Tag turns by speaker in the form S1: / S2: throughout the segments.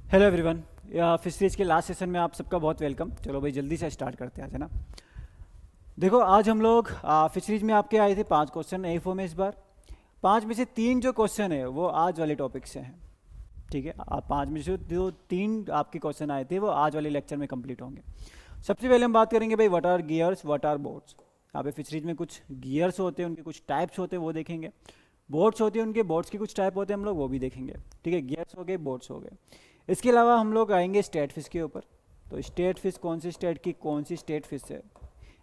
S1: Hello everyone. Fisheries के last session में आप सबका बहुत वेलकम। चलो भाई जल्दी से स्टार्ट करते हैं आज, है ना। देखो आज हम लोग फिशरीज में आपके आए थे 5 क्वेश्चन A4 में। इस बार 5 में से 3 जो क्वेश्चन है वो आज वाले टॉपिक से हैं। ठीक है, आप 5 में से जो 3 आपके क्वेश्चन आए थे वो आज वाले लेक्चर में कंप्लीट होंगे। सबसे पहले हम बात करेंगे भाई what are gears, what are boats. यहाँ पे फिशरीज में कुछ गियर्स होते हैं, उनके कुछ टाइप्स होते हैं, वो देखेंगे। बोट्स होती है, उनके बोट्स के कुछ टाइप होते हैं, हम लोग वो भी देखेंगे। ठीक है, गियर्स हो गए, बोट्स हो गए। इसके अलावा हम लोग आएंगे स्टेट फिश के ऊपर। तो स्टेट फिश कौन सी स्टेट की कौन सी स्टेट फिश है,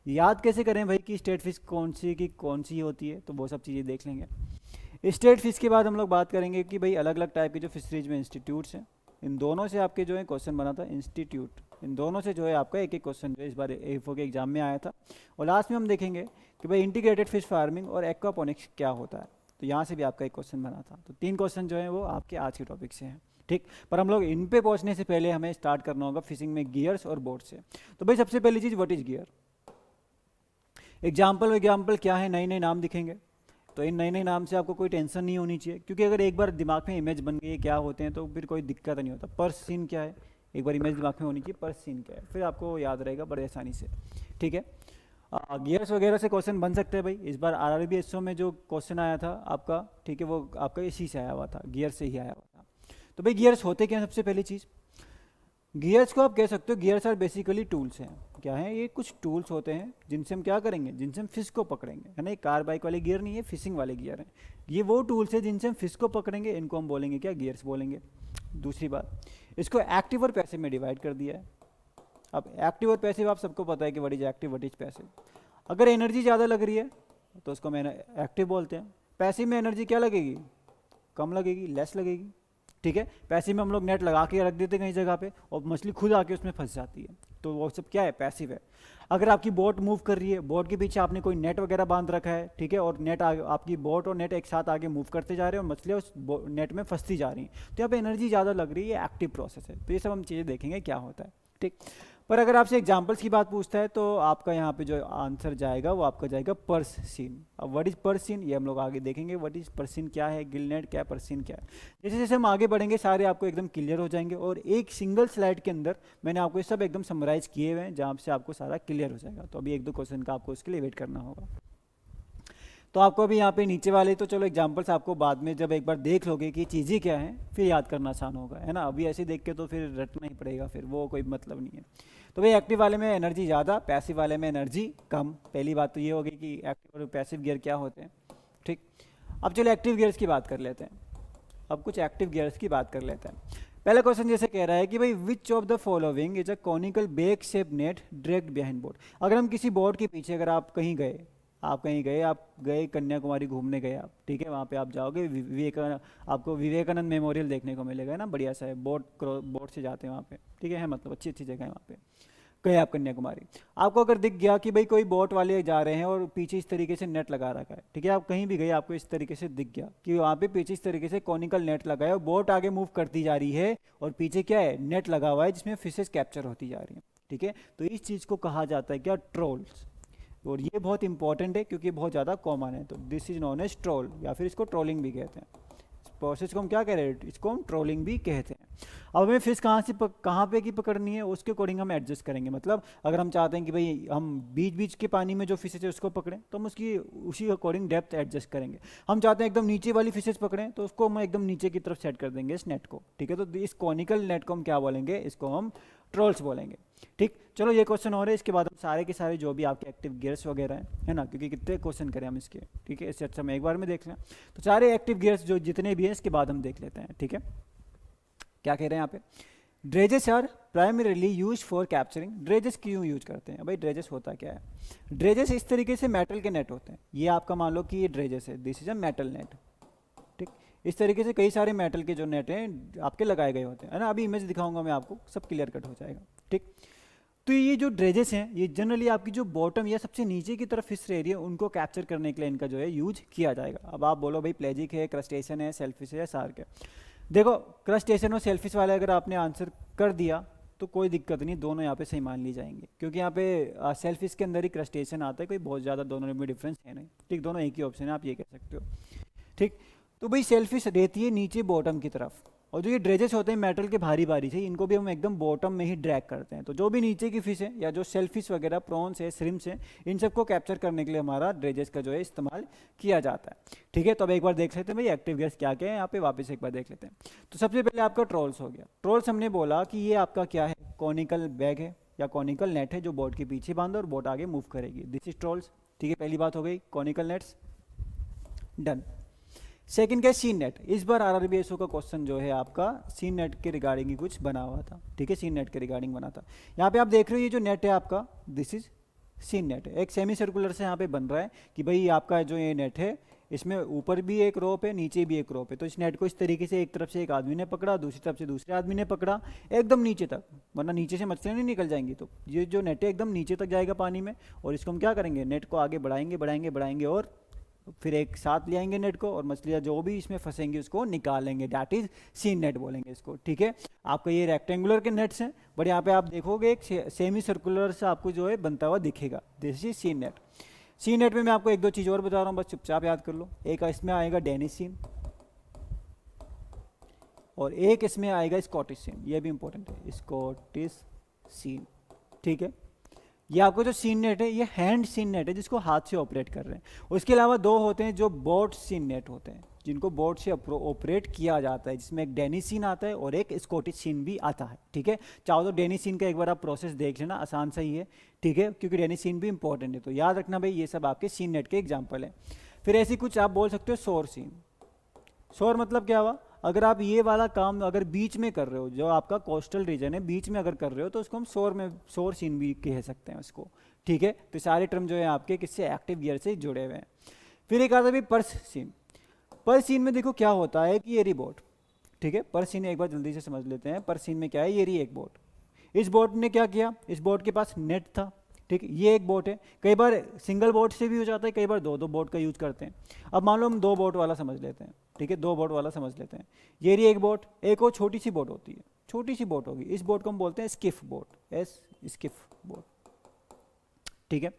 S1: याद कैसे करें भाई कि स्टेट फिश कौन सी की कौन सी होती है, तो वो सब चीज़ें देख लेंगे। स्टेट फिश के बाद हम लोग बात करेंगे कि भाई अलग अलग टाइप के जो फिशरीज में इंस्टीट्यूट्स हैं, इन दोनों से आपके जो है क्वेश्चन बना था इंस्टीट्यूट। इन दोनों से जो है आपका एक एक क्वेश्चन जो है इस बार A4 के एग्जाम में आया था। और लास्ट में हम देखेंगे कि भाई इंटीग्रेटेड फिश फार्मिंग और एक्वापोनिक्स क्या होता है। तो यहाँ से भी आपका एक क्वेश्चन बना था। तो 3 क्वेश्चन जो है वो आपके आज के टॉपिक से हैं। ठीक, पर हम लोग इन पे पहुंचने से पहले हमें स्टार्ट करना होगा फिशिंग में गियर्स और बोट से। तो भाई सबसे पहली चीज़ व्हाट इज गियर। एग्जाम्पल क्या है, नए नए नाम दिखेंगे। तो इन नए नए नाम से आपको कोई टेंशन नहीं होनी चाहिए, क्योंकि अगर एक बार दिमाग में इमेज बन गई है क्या होते हैं तो फिर कोई दिक्कत नहीं होता। पर्स सीन क्या है, एक बार इमेज दिमाग में होनी चाहिए, पर्स सीन क्या है, फिर आपको याद रहेगा बड़े आसानी से। ठीक है, गियर्स वगैरह से क्वेश्चन बन सकते हैं भाई। इस बार RRB SO में जो क्वेश्चन आया था आपका, ठीक है, वो आपका इसी से आया हुआ था, गियर से ही आया हुआ था। तो भाई गियर्स होते क्या हैं, सबसे पहली चीज़ गियर्स को आप कह सकते हो गियर्स आर बेसिकली टूल्स हैं। क्या है ये, कुछ टूल्स होते हैं जिनसे हम क्या करेंगे, जिनसे हम फिश को पकड़ेंगे, है ना। ये कार बाइक वाले गियर नहीं है, फिशिंग वाले गियर हैं। ये वो टूल्स हैं जिनसे हम फिश को पकड़ेंगे, इनको हम बोलेंगे क्या, गियर्स बोलेंगे। दूसरी बात, इसको एक्टिव और पैसिव में डिवाइड कर दिया है। अब एक्टिव और पैसिव आप सबको पता है कि what is active what is passive. अगर एनर्जी ज़्यादा लग रही है तो उसको मैं एक्टिव बोलते हैं। पैसिव में एनर्जी क्या लगेगी, कम लगेगी, लेस लगेगी। ठीक है, पैसिव में हम लोग नेट लगा के रख देते हैं कहीं जगह पे और मछली खुद आके उसमें फंस जाती है, तो वो सब क्या है, पैसिव है। अगर आपकी बोट मूव कर रही है, बोट के पीछे आपने कोई नेट वगैरह बांध रखा है, ठीक है, और नेट आपकी बोट और नेट एक साथ आगे मूव करते जा रहे हैं और मछलियाँ उस नेट में फंसती जा रही हैं, तो यहाँ पे एनर्जी ज़्यादा लग रही है, एक्टिव प्रोसेस है। तो ये सब हम चीज़ें देखेंगे क्या होता है। ठीक, पर अगर आपसे एग्जाम्पल्स की बात पूछता है तो आपका यहाँ पे जो आंसर जाएगा वो आपका जाएगा पर्स सीन। अब व्हाट इज पर्स सीन ये हम लोग आगे देखेंगे। व्हाट इज पर्स सीन क्या है, गिल नेट क्या है, पर्स सीन क्या है। जैसे जैसे हम आगे बढ़ेंगे सारे आपको एकदम क्लियर हो जाएंगे, और एक सिंगल स्लाइड के अंदर मैंने आपको ये सब एकदम समराइज किए हुए हैं जहाँ से आपको सारा क्लियर हो जाएगा। तो अभी 1-2 क्वेश्चन का आपको उसके लिए वेट करना होगा। तो आपको अभी यहाँ पे नीचे वाले तो चलो एग्जाम्पल्स आपको बाद में जब एक बार देख लोगे कि चीज़ें क्या हैं फिर याद करना आसान होगा, है ना। अभी ऐसे देख के तो फिर रटना ही पड़ेगा, फिर वो कोई मतलब नहीं है। तो भाई एक्टिव वाले में एनर्जी ज़्यादा, पैसिव वाले में एनर्जी कम। पहली बात तो ये होगी कि एक्टिव और पैसिव गियर क्या होते हैं। ठीक, अब चलो एक्टिव गियर्स की बात कर लेते हैं। अब कुछ एक्टिव गियर्स की बात कर लेते हैं। पहला क्वेश्चन जैसे कह रहा है कि भाई which of the following is a conical bag shape net dragged behind boat. अगर हम किसी बोट के पीछे, अगर आप कहीं गए, आप गए कन्याकुमारी घूमने गए आप, ठीक है, वहाँ पे आप जाओगे विवेकानंद, आपको विवेकानंद मेमोरियल देखने को मिलेगा ना, बढ़िया सा है, बोट से जाते हैं वहाँ पे, ठीक है मतलब अच्छी अच्छी जगह है वहाँ पे। गए आप कन्याकुमारी, आपको अगर दिख गया कि भाई कोई बोट वाले जा रहे हैं और पीछे इस तरीके से नेट लगा रखा है, ठीक है, आप कहीं भी गए आपको इस तरीके से दिख गया कि वहाँ पे पीछे इस तरीके से कॉनिकल नेट लगा है और बोट आगे मूव करती जा रही है और पीछे क्या है, नेट लगा हुआ है जिसमें फिशेस कैप्चर होती जा रही हैं। ठीक है, तो इस चीज़ को कहा जाता है क्या, ट्रोल्स। और ये बहुत इंपॉर्टेंट है क्योंकि बहुत ज़्यादा कॉमन है। तो this is known as trawl, या फिर इसको ट्रोलिंग भी कहते हैं। इस प्रोसेस को हम क्या कह रहे हैं, इसको हम ट्रोलिंग भी कहते हैं। अब हमें फिश कहाँ पे की पकड़नी है उसके अकॉर्डिंग हम एडजस्ट करेंगे। मतलब अगर हम चाहते हैं कि भाई हम बीच बीच के पानी में जो फिशेज है उसको पकड़ें तो हम उसकी उसी अकॉर्डिंग डेप्थ एडजस्ट करेंगे। हम चाहते हैं एकदम नीचे वाली फिशेज पकड़ें तो उसको हम एकदम नीचे की तरफ सेट कर देंगे इस नेट को। ठीक है, तो इस कॉनिकल नेट को हम क्या बोलेंगे, इसको हम ट्रोल्स बोलेंगे। ठीक, चलो ये क्वेश्चन हो रहे हैं, इसके बाद हम सारे के सारे जो भी आपके एक्टिव गियर्स वगैरह हैं, है ना, क्योंकि कितने क्वेश्चन करें हम इसके, ठीक है, इससे अच्छा हम एक बार में देख लें। तो सारे एक्टिव गियर्स जो जितने भी हैं इसके बाद हम देख लेते हैं। ठीक है, क्या कह रहे हैं यहाँ पे, dredges are primarily use for capturing. Dredges क्यों यूज करते हैं भाई, ड्रेजेस होता क्या है, ड्रेजेस इस तरीके से मेटल के नेट होते हैं। ये आपका मान लो कि ये ड्रेजेस है, this is a metal net. ठीक, इस तरीके से कई सारे मेटल के जो नेट हैं आपके लगाए गए होते हैं, है ना। अभी इमेज दिखाऊंगा मैं आपको, सब क्लियर कट हो जाएगा। ठीक, तो ये जो ड्रेजेस हैं ये जनरली आपकी जो बॉटम या सबसे नीचे की तरफ फिश रह रही है उनको कैप्चर करने के लिए इनका जो है यूज किया जाएगा। अब आप बोलो भाई प्लेजिक है, क्रस्टेशन है, सेलफिश है या शार्क है। देखो क्रस्टेशन और सेलफिश वाले अगर आपने आंसर कर दिया तो कोई दिक्कत नहीं, दोनों यहाँ पे सही मान ली जाएंगे, क्योंकि यहाँ पे सेलफिश के अंदर ही क्रस्टेशन आता है, कोई बहुत ज़्यादा दोनों में डिफरेंस है नहीं। ठीक, दोनों एक ही ऑप्शन है, आप ये कह सकते हो। ठीक, तो भाई सेलफिश रहती है नीचे बॉटम की तरफ और जो ये ड्रेजेस होते हैं मेटल के भारी भारी से, इनको भी हम एकदम बॉटम में ही ड्रैग करते हैं। तो जो भी नीचे की फिश है या जो शेल फिश वगैरह, प्रॉन्स है, श्रिम्प्स है, इन सबको कैप्चर करने के लिए हमारा ड्रेजेस का जो है इस्तेमाल किया जाता है। ठीक है, तो अब एक बार देख लेते हैं भाई एक्टिव गियर्स क्या क्या है यहाँ पे, वापस एक बार देख लेते हैं। तो सबसे पहले आपका ट्रोल्स हो गया। ट्रोल्स हमने बोला कि ये आपका क्या है, कॉनिकल बैग है या कॉनिकल नेट है जो बोट के पीछे बांधो और बोट आगे मूव करेगी, दिस इज ट्रोल्स। ठीक है, पहली बात हो गई कॉनिकल नेट्स, डन। सेकंड क्या है, सीन नेट। इस बार आरआरबीएसओ का क्वेश्चन जो है आपका सीन नेट के रिगार्डिंग ही कुछ बना हुआ था। ठीक है, सीन नेट के रिगार्डिंग बना था। यहाँ पे आप देख रहे हो ये जो नेट है आपका, दिस इज सीन नेट। एक सेमी सर्कुलर से यहाँ पे बन रहा है कि भाई आपका जो ये नेट है इसमें ऊपर भी एक रोप है, नीचे भी एक रोप है। तो इस नेट को इस तरीके से एक तरफ से एक आदमी ने पकड़ा, दूसरी तरफ से दूसरे आदमी ने पकड़ा, एकदम नीचे तक, वरना नीचे से मछलियाँ नहीं निकल जाएंगी। तो ये जो नेट है एकदम नीचे तक जाएगा पानी में, और इसको हम क्या करेंगे, नेट को आगे बढ़ाएंगे बढ़ाएंगे बढ़ाएंगे और फिर एक साथ ले आएंगे नेट को, और मछलियाँ जो भी इसमें फंसेंगी उसको निकालेंगे, दैट इज सीन नेट बोलेंगे इसको। ठीक है, आपका ये रेक्टेंगुलर के नेट्स हैं, बट यहाँ पे आप देखोगे एक सेमी सर्कुलर से आपको जो है बनता हुआ दिखेगा, this is seine net. Seine net में मैं आपको एक दो चीज़ और बता रहा हूँ, बस चुपचाप याद कर लो। एक इसमें आएगा डेनिस सीन और एक इसमें आएगा स्कॉटिश सीन, ये भी इंपॉर्टेंट है, स्कॉटिश सीन। ठीक है, ये आपको जो सीन नेट है ये हैंड सीन नेट है जिसको हाथ से ऑपरेट कर रहे हैं। उसके अलावा दो होते हैं जो बोट सीन नेट होते हैं जिनको बोट से ऑपरेट किया जाता है, जिसमें एक डेनिस सीन आता है और एक स्कॉटिश सीन भी आता है। ठीक है, चाहो तो डेनिस सीन का एक बार आप प्रोसेस देख लेना, आसान सा ही है। ठीक है, क्योंकि डेनिस सीन भी इंपॉर्टेंट है, तो याद रखना भाई ये सब आपके सीन नेट के एग्जाम्पल हैं। फिर ऐसी कुछ आप बोल सकते हो शोर सीन। शोर मतलब क्या हुआ, अगर आप ये वाला काम अगर बीच में कर रहे हो, जो आपका कोस्टल रीजन है बीच में अगर कर रहे हो, तो उसको हम शोर सीन भी कह सकते हैं उसको। ठीक है, तो सारे टर्म जो है आपके किससे, एक्टिव गियर से जुड़े हुए हैं। फिर एक आता है पर्स सीन। पर्स सीन में देखो क्या होता है कि ये रही बोट। ठीक है, पर्स सीन एक बार जल्दी से समझ लेते हैं। पर्स सीन में क्या है, ये रही एक बोट। इस बोट ने क्या किया, इस बोट के पास नेट था। ठीक है, ये एक बोट है, कई बार सिंगल बोट से भी हो जाता है, कई बार दो दो बोट का यूज करते हैं। अब मान लो हम दो बोट वाला समझ लेते हैं। ठीक है, दो बोट वाला समझ लेते हैं। ये रही एक बोट, एक और छोटी सी बोट होती है, छोटी सी बोट होगी, इस बोट को हम बोलते हैं स्किफ बोट, स्किफ बोट। ठीक है,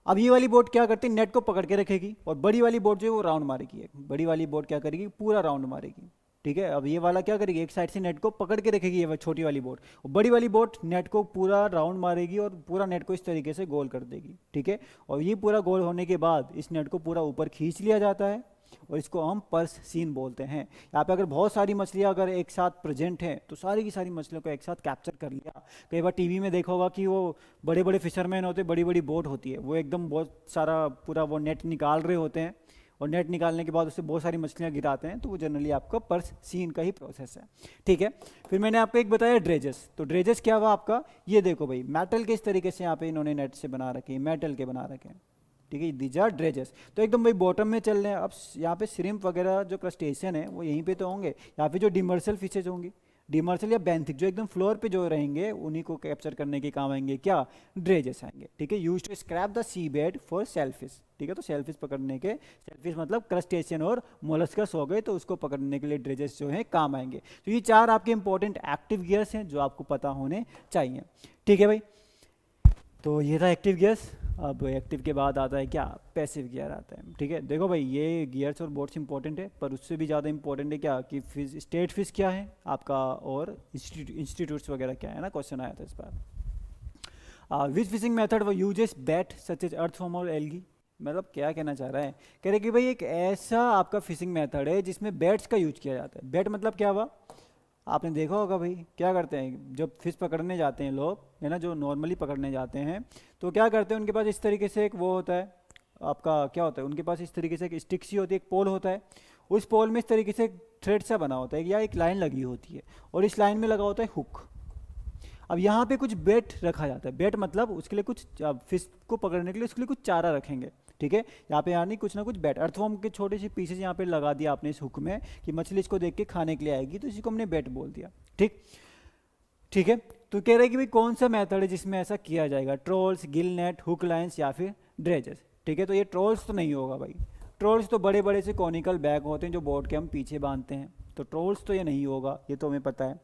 S1: अब ये वाली बोट क्या करती है, नेट को पकड़ के रखेगी, और बड़ी वाली बोट जो है वो राउंड मारेगी। बड़ी वाली बोट क्या करेगी, पूरा राउंड मारेगी। ठीक है, अब ये वाला क्या करेगी, एक साइड से नेट को पकड़ के रखेगी ये छोटी वाली बोट, और बड़ी वाली बोट नेट को पूरा राउंड मारेगी और पूरा नेट को इस तरीके से गोल कर देगी। ठीक है, और ये पूरा गोल होने के बाद इस नेट को पूरा ऊपर खींच लिया जाता है और इसको हम पर्स सीन बोलते हैं। यहाँ पे अगर बहुत सारी मछलियाँ अगर एक साथ प्रेजेंट हैं तो सारी की सारी मछलियों को एक साथ कैप्चर कर लिया। कई बार टीवी में देखा होगा कि वो बड़े बड़े फिशरमैन होते हैं, बड़ी बड़ी बोट होती है, वो एकदम बहुत सारा पूरा वो नेट निकाल रहे होते हैं, और नेट निकालने के बाद उससे बहुत सारी मछलियाँ गिराते हैं, तो वो जनरली आपका पर्स सीन का ही प्रोसेस है। ठीक है, फिर मैंने आपको एक बताया ड्रेजेस। तो ड्रेजेस क्या हुआ आपका, ये देखो भाई मेटल के इस तरीके से यहाँ पे इन्होंने नेट से बना रखे हैं, मेटल के बना रखे हैं। ठीक है, दीज आर ड्रेजेस। तो एकदम भाई बॉटम में चल रहे हैं। अब यहाँ पे श्रिम्प वगैरह जो क्रस्टेशियन है वो यहीं पे तो होंगे, यहाँ पे जो डिमर्सल फिशेज होंगी, डिमर्सल या बेंथिक जो एकदम फ्लोर पे जो रहेंगे, उन्हीं को कैप्चर करने के काम आएंगे क्या, ड्रेजेस आएंगे। ठीक है, used to scrape the sea bed for shellfish. ठीक है, तो सेलफिश पकड़ने के, सेलफिश मतलब क्रस्टेशियन और मोलस्कस हो गए, तो उसको पकड़ने के लिए ड्रेजेस जो है काम आएंगे। तो ये चार आपके इंपॉर्टेंट एक्टिव गियर्स हैं जो आपको पता होने चाहिए। ठीक है भाई, तो ये था एक्टिव गियर्स। अब एक्टिव के बाद आता है क्या, पैसिव गियर आता है। ठीक है, देखो भाई ये गियर्स और बोट्स इंपॉर्टेंट है, पर उससे भी ज़्यादा इंपॉर्टेंट है क्या कि फिश, स्टेट फिश क्या है आपका, और इंस्टीट्यूट्स वगैरह क्या है ना, क्वेश्चन आया था इस बार। विच फिशिंग मेथड वो uses bait such as earthworm और एल्गी। मतलब क्या कहना चाह रहा है, कह रहे कि भाई एक ऐसा आपका फिशिंग मेथड है जिसमें बैट्स का यूज किया जाता है। बैट मतलब क्या हुआ, आपने देखा होगा भाई क्या करते हैं जब फिश पकड़ने जाते हैं लोग, है ना, जो नॉर्मली पकड़ने जाते हैं, तो क्या करते हैं, उनके पास इस तरीके से एक वो होता है आपका, क्या होता है उनके पास इस तरीके से एक स्टिक सी होती है, एक पोल होता है, उस पोल में इस तरीके से एक थ्रेड सा बना होता है या एक लाइन लगी होती है, और इस लाइन में लगा होता है हुक। अब यहाँ पे कुछ बेट रखा जाता है, बेट मतलब उसके लिए कुछ फिश को पकड़ने के लिए उसके लिए कुछ चारा रखेंगे। ठीक है, यहाँ पे यानी कुछ ना कुछ बैट, अर्थवर्म के छोटे से पीसेज यहाँ पे लगा दिया आपने इस हुक में कि मछली इसको देख के खाने के लिए आएगी, तो इसी को हमने बैट बोल दिया। ठीक, ठीक है, तो कह रहे हैं कि भाई कौन सा मेथड है जिसमें ऐसा किया जाएगा, trolls, Gill net, hook lines या फिर ड्रेजेस। ठीक है, तो ये ट्रोल्स तो नहीं होगा भाई, ट्रोल्स तो बड़े बड़े से कॉनिकल बैग होते हैं जो बोट के हम पीछे बांधते हैं, तो ट्रोल्स तो ये नहीं होगा, ये तो हमें पता है।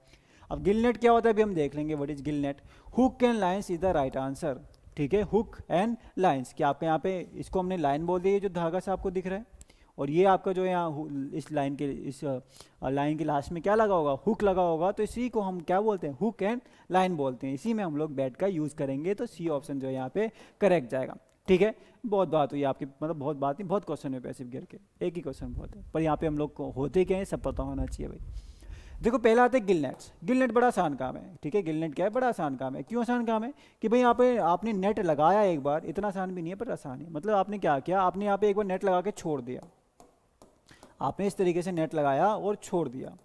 S1: अब गिल नेट क्या होता है अभी हम देख लेंगे, what is Gill net. Hook and lines is the right answer. ठीक है, हुक एंड लाइन्स, क्या आपके यहाँ पे इसको हमने लाइन बोल दी है जो धागा से आपको दिख रहा है, और ये आपका जो है यहाँ इस लाइन के लास्ट में क्या लगा होगा, हुक लगा होगा, तो इसी को हम क्या बोलते हैं, हुक एंड लाइन बोलते हैं। इसी में हम लोग बैट का यूज़ करेंगे, तो सी ऑप्शन जो है यहाँ पे करेक्ट जाएगा। ठीक है, बहुत बात हुई आपकी, मतलब बहुत बात नहीं, बहुत क्वेश्चन है पैसिव गियर के, एक ही क्वेश्चन बहुत है, पर यहाँ पे हम लोग को होते क्या है सब पता होना चाहिए भाई। देखो पहला आता है गिल नेट्स। गिल नेट बड़ा आसान काम है, ठीक है, गिल नेट क्या है, बड़ा आसान काम है। क्यों आसान काम है कि भाई यहाँ पे आपने नेट लगाया एक बार, इतना आसान भी नहीं है पर आसान है। मतलब आपने क्या किया, आपने यहाँ पे एक बार नेट लगा के छोड़ दिया, आपने इस तरीके से नेट लगाया और छोड़ दिया।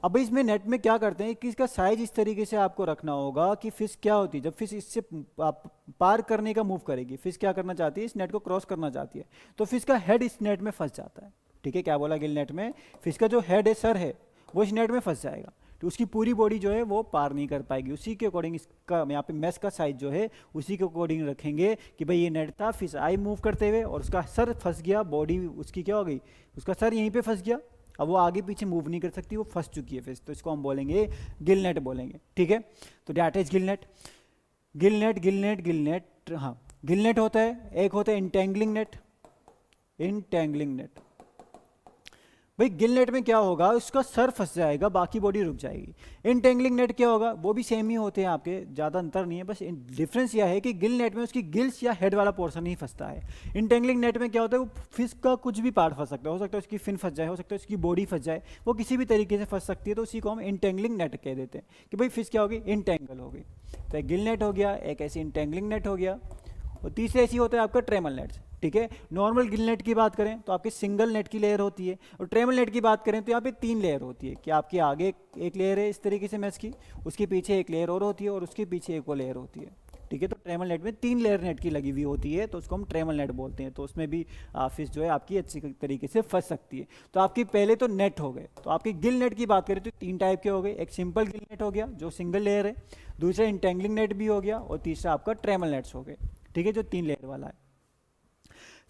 S1: अब इसमें नेट में क्या करते हैं कि इसका साइज इस तरीके से आपको रखना होगा कि फिश क्या होती है, जब फिश इससे पार करने का मूव करेगी, फिश क्या करना चाहती है, इस नेट को क्रॉस करना चाहती है, तो फिश का हेड इस नेट में फंस जाता है। ठीक है, क्या बोला गिल नेट में, फिश का जो हेड है, सर है, वो इस नेट में फंस जाएगा, तो उसकी पूरी बॉडी जो है वो पार नहीं कर पाएगी। उसी के अकॉर्डिंग इसका यहाँ पे मैश का साइज जो है उसी के अकॉर्डिंग रखेंगे कि भाई ये नेट था, फिश आई मूव करते हुए और उसका सर फंस गया, बॉडी उसकी क्या हो गई, उसका सर यहीं पे फंस गया, अब वो आगे पीछे मूव नहीं कर सकती, वो फंस चुकी है फिश, तो इसको हम बोलेंगे गिल नेट बोलेंगे। ठीक है, तो that is Gill net. Gill net, Gill net, Gill net, हाँ गिल नेट होता है, एक होता है इंटेंगलिंग नेट। इंटेंगलिंग नेट, भाई गिल नेट में क्या होगा, उसका सर फंस जाएगा, बाकी बॉडी रुक जाएगी। इंटेंगलिंग नेट क्या होगा, वो भी सेम ही होते हैं आपके, ज़्यादा अंतर नहीं है, बस डिफरेंस यह है कि गिल नेट में उसकी गिल्स या हेड वाला पोर्शन ही फंसता है। इंटेंगलिंग नेट में क्या होता है, वो फिश का कुछ भी पार्ट फंस सकता है, हो सकता है उसकी फिन फंस जाए, हो सकता है उसकी बॉडी फंस जाए, वो किसी भी तरीके से फंस सकती है, तो उसी को हम इंटेंगलिंग नेट कह देते हैं कि भाई फिश क्या होगी, इंटेंगल होगी। तो एक गिल नेट हो गया, एक ऐसी इंटेंगलिंग नेट हो गया, और तीसरे ऐसी होता है आपका ट्रेमल नेट्स। ठीक है, नॉर्मल गिल नेट की बात करें तो आपके सिंगल नेट की लेयर होती है, और ट्रेमल नेट की बात करें तो यहाँ पे 3 लेयर होती है कि आपके आगे एक लेयर है इस तरीके से मैच की, उसके पीछे एक लेयर और होती है, और उसके पीछे एक और लेयर होती है। ठीक है, तो ट्रेमल नेट में 3 लेयर नेट की लगी हुई होती है, तो उसको हम ट्रेमल नेट बोलते हैं। तो उसमें भी फिश जो है आपकी अच्छी तरीके से फंस सकती है। तो आपकी पहले तो नेट हो गए, तो आपकी गिल नेट की बात करें तो 3 टाइप के हो गए, एक सिंपल गिल नेट हो गया जो सिंगल लेयर है, दूसरा इंटेंगलिंग नेट भी हो गया, और तीसरा आपका ट्रेमल नेट्स हो गए। ठीक है, जो 3 लेयर वाला है।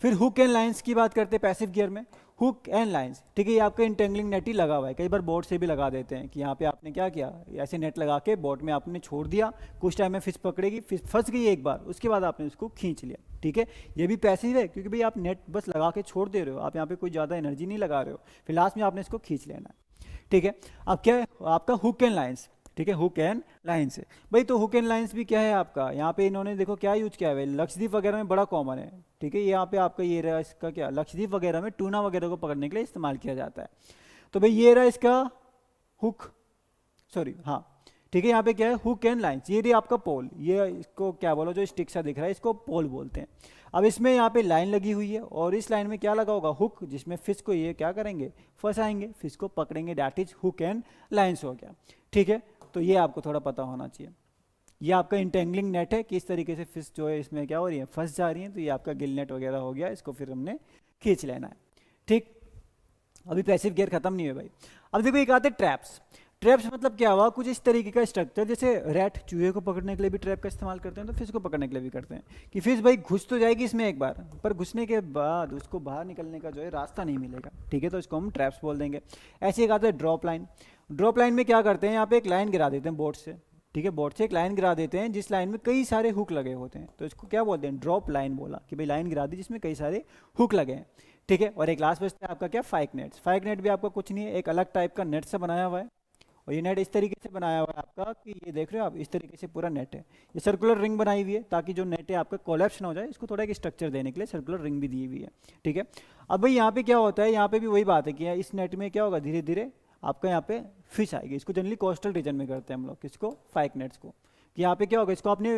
S1: फिर हुक एंड लाइंस की बात करते हैं पैसिव गियर में। हुक एंड लाइंस, ठीक है, ये आपका इंटेंगलिंग नेट ही लगा हुआ है, कई बार बोट से भी लगा देते हैं कि यहाँ पे आपने क्या किया, ऐसे नेट लगा के बोट में आपने छोड़ दिया, कुछ टाइम में फिश पकड़ेगी, फिश फंस गई एक बार, उसके बाद आपने उसको खींच लिया। ठीक है, ये भी पैसिव है क्योंकि भाई आप नेट बस लगा के छोड़ दे रहे हो, आप यहाँ पे कोई ज़्यादा एनर्जी नहीं लगा रहे हो, फिर लास्ट में आपने इसको खींच लेना है। ठीक है, अब क्या है आपका हुक एंड लाइंस। ठीक है, हुक एंड लाइंस है भाई, तो हुक एंड लाइंस भी क्या है आपका, यहाँ पे इन्होंने देखो क्या यूज किया है, लक्षद्वीप वगैरह में बड़ा कॉमन है। ठीक है, यहाँ पे आपका ये रहा इसका क्या, लक्षद्वीप वगैरह में टूना वगैरह को पकड़ने के लिए इस्तेमाल किया जाता है। तो भाई ये रहा इसका हुक, सॉरी हाँ, ठीक है, यहाँ पे क्या है हुक एंड लाइंस, ये रही आपका पोल, ये इसको क्या बोलो जो स्टिक सा दिख रहा है इसको पोल बोलते हैं। अब इसमें यहाँ पे लाइन लगी हुई है, और इस लाइन में क्या लगा होगा, हुक, जिसमें फिश को ये क्या करेंगे, फंसाएंगे, फिश को पकड़ेंगे, that is hook and lines हो गया। ठीक है, तो ये आपको थोड़ा पता होना चाहिए। ये आपका इंटेंगलिंग नेट है कि इस तरीके से फिश जो है इसमें क्या हो रही है, फंस जा रही है, तो ये आपका गिल नेट वगैरह हो गया, इसको फिर हमने खींच लेना है। ठीक, अभी पैसिव गियर खत्म नहीं हुए भाई। अब देखो एक आते ट्रैप्स। ट्रैप्स मतलब क्या हुआ, कुछ इस तरीके का स्ट्रक्चर, जैसे रैट चूहे को पकड़ने के लिए भी ट्रैप का इस्तेमाल करते हैं, तो फिश को पकड़ने के लिए भी करते हैं कि फिश भाई घुस तो जाएगी इसमें एक बार, पर घुसने के बाद उसको बाहर निकलने का जो है रास्ता नहीं मिलेगा। ठीक है, तो इसको हम ट्रैप्स बोल देंगे। ऐसे एक आता है ड्रॉप लाइन। ड्रॉप लाइन में क्या करते हैं, यहाँ पे एक लाइन गिरा देते हैं बोट से। ठीक है, बोट से एक लाइन गिरा देते हैं जिस लाइन में कई सारे हुक लगे होते हैं, तो इसको क्या बोलते हैं, ड्रॉप लाइन बोला कि भाई लाइन गिरा दी जिसमें कई सारे हुक लगे हैं। ठीक है, और एक लास्ट बचता है आपका क्या, फाइक नेट्स। फाइक नेट भी आपका कुछ नहीं है, एक अलग टाइप का नेट से बनाया हुआ है, और ये नेट इस तरीके से बनाया हुआ है आपका कि ये देख रहे हो आप, इस तरीके से पूरा नेट है, ये सर्कुलर रिंग बनाई हुई है ताकि जो नेट है आपका कोलैप्स ना हो जाए, इसको थोड़ा एक स्ट्रक्चर देने के लिए सर्कुलर रिंग भी दी हुई है। ठीक है, अब भाई यहाँ पे क्या होता है, यहाँ पे भी वही बात है कि इस नेट में क्या होगा, धीरे धीरे आपका यहाँ पे फिश आएगी। इसको जनरली कोस्टल रीजन में करते हैं हम लोग, किसको, फाइक नेट्स को, कि यहाँ पे क्या होगा, इसको आपने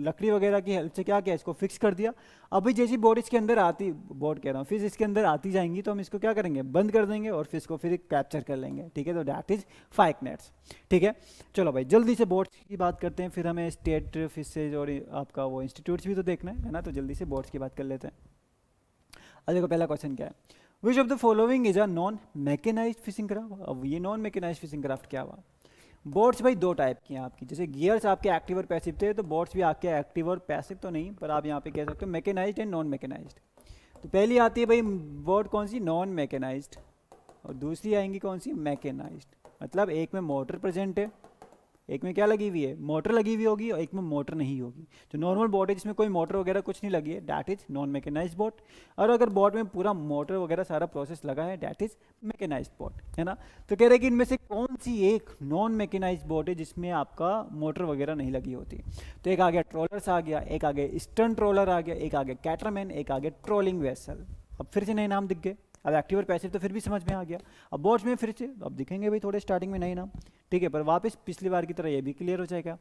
S1: लकड़ी वगैरह की हेल्प से क्या किया, इसको फिक्स कर दिया। अभी जैसी बोट इसके अंदर आती, बोट कह रहा हूँ, फिश इसके अंदर आती जाएंगी, तो हम इसको क्या करेंगे, बंद कर देंगे और फिश को फिर कैप्चर कर लेंगे। ठीक है, तो दैट इज फाइक नेट्स। ठीक है, चलो भाई जल्दी से बोट्स की बात करते हैं, फिर हमें स्टेट फिशेज और आपका वो इंस्टीट्यूट्स भी तो देखना है ना, तो जल्दी से बोट्स की बात कर लेते हैं। अब देखो पहला क्वेश्चन क्या है, which of the following is a non mechanised fishing craft. अब ये नॉन मैकेनाइज्ड फिशिंग क्राफ्ट क्या हुआ, बोट्स भाई 2 टाइप की हैं आपकी, जैसे गियर्स आपके एक्टिव और पैसिव थे, तो बोट्स भी आपके एक्टिव और पैसिव तो नहीं, पर आप यहाँ पे कह सकते हो मैकेनाइज्ड एंड नॉन मैकेनाइज्ड। तो पहली आती है भाई बोट कौन सी, नॉन मैकेनाइज्ड, और दूसरी आएंगी कौन सी, मैकेनाइज्ड। मतलब एक में मोटर प्रेजेंट है एक में क्या लगी हुई है, मोटर लगी हुई होगी, और एक में मोटर नहीं होगी। जो नॉर्मल बोट है जिसमें कोई मोटर वगैरह कुछ नहीं लगी है, that is non mechanised boat. और अगर बोट में पूरा मोटर वगैरह सारा प्रोसेस लगा है, डैट इज मैकेनाइज्ड बोट, है ना। तो कह रहे हैं कि इनमें से कौन सी एक नॉन मैकेनाइज्ड बोट है जिसमें आपका मोटर वगैरह नहीं लगी होती। तो एक आ गया ट्रोलर्स आ गया, एक आ गया स्टर्न ट्रोलर आ गया, एक आ गया कैटरमैन, एक आ गया ट्रोलिंग वेसल। अब फिर से नए नाम दिख गए। अब एक्टिव और पैसिव तो फिर भी समझ में आ गया। अब बोट्स में फिर से अब दिखेंगे भाई थोड़े स्टार्टिंग में नए नाम, ठीक है, पर वापस पिछली बार की तरह ये भी क्लियर हो जाएगा।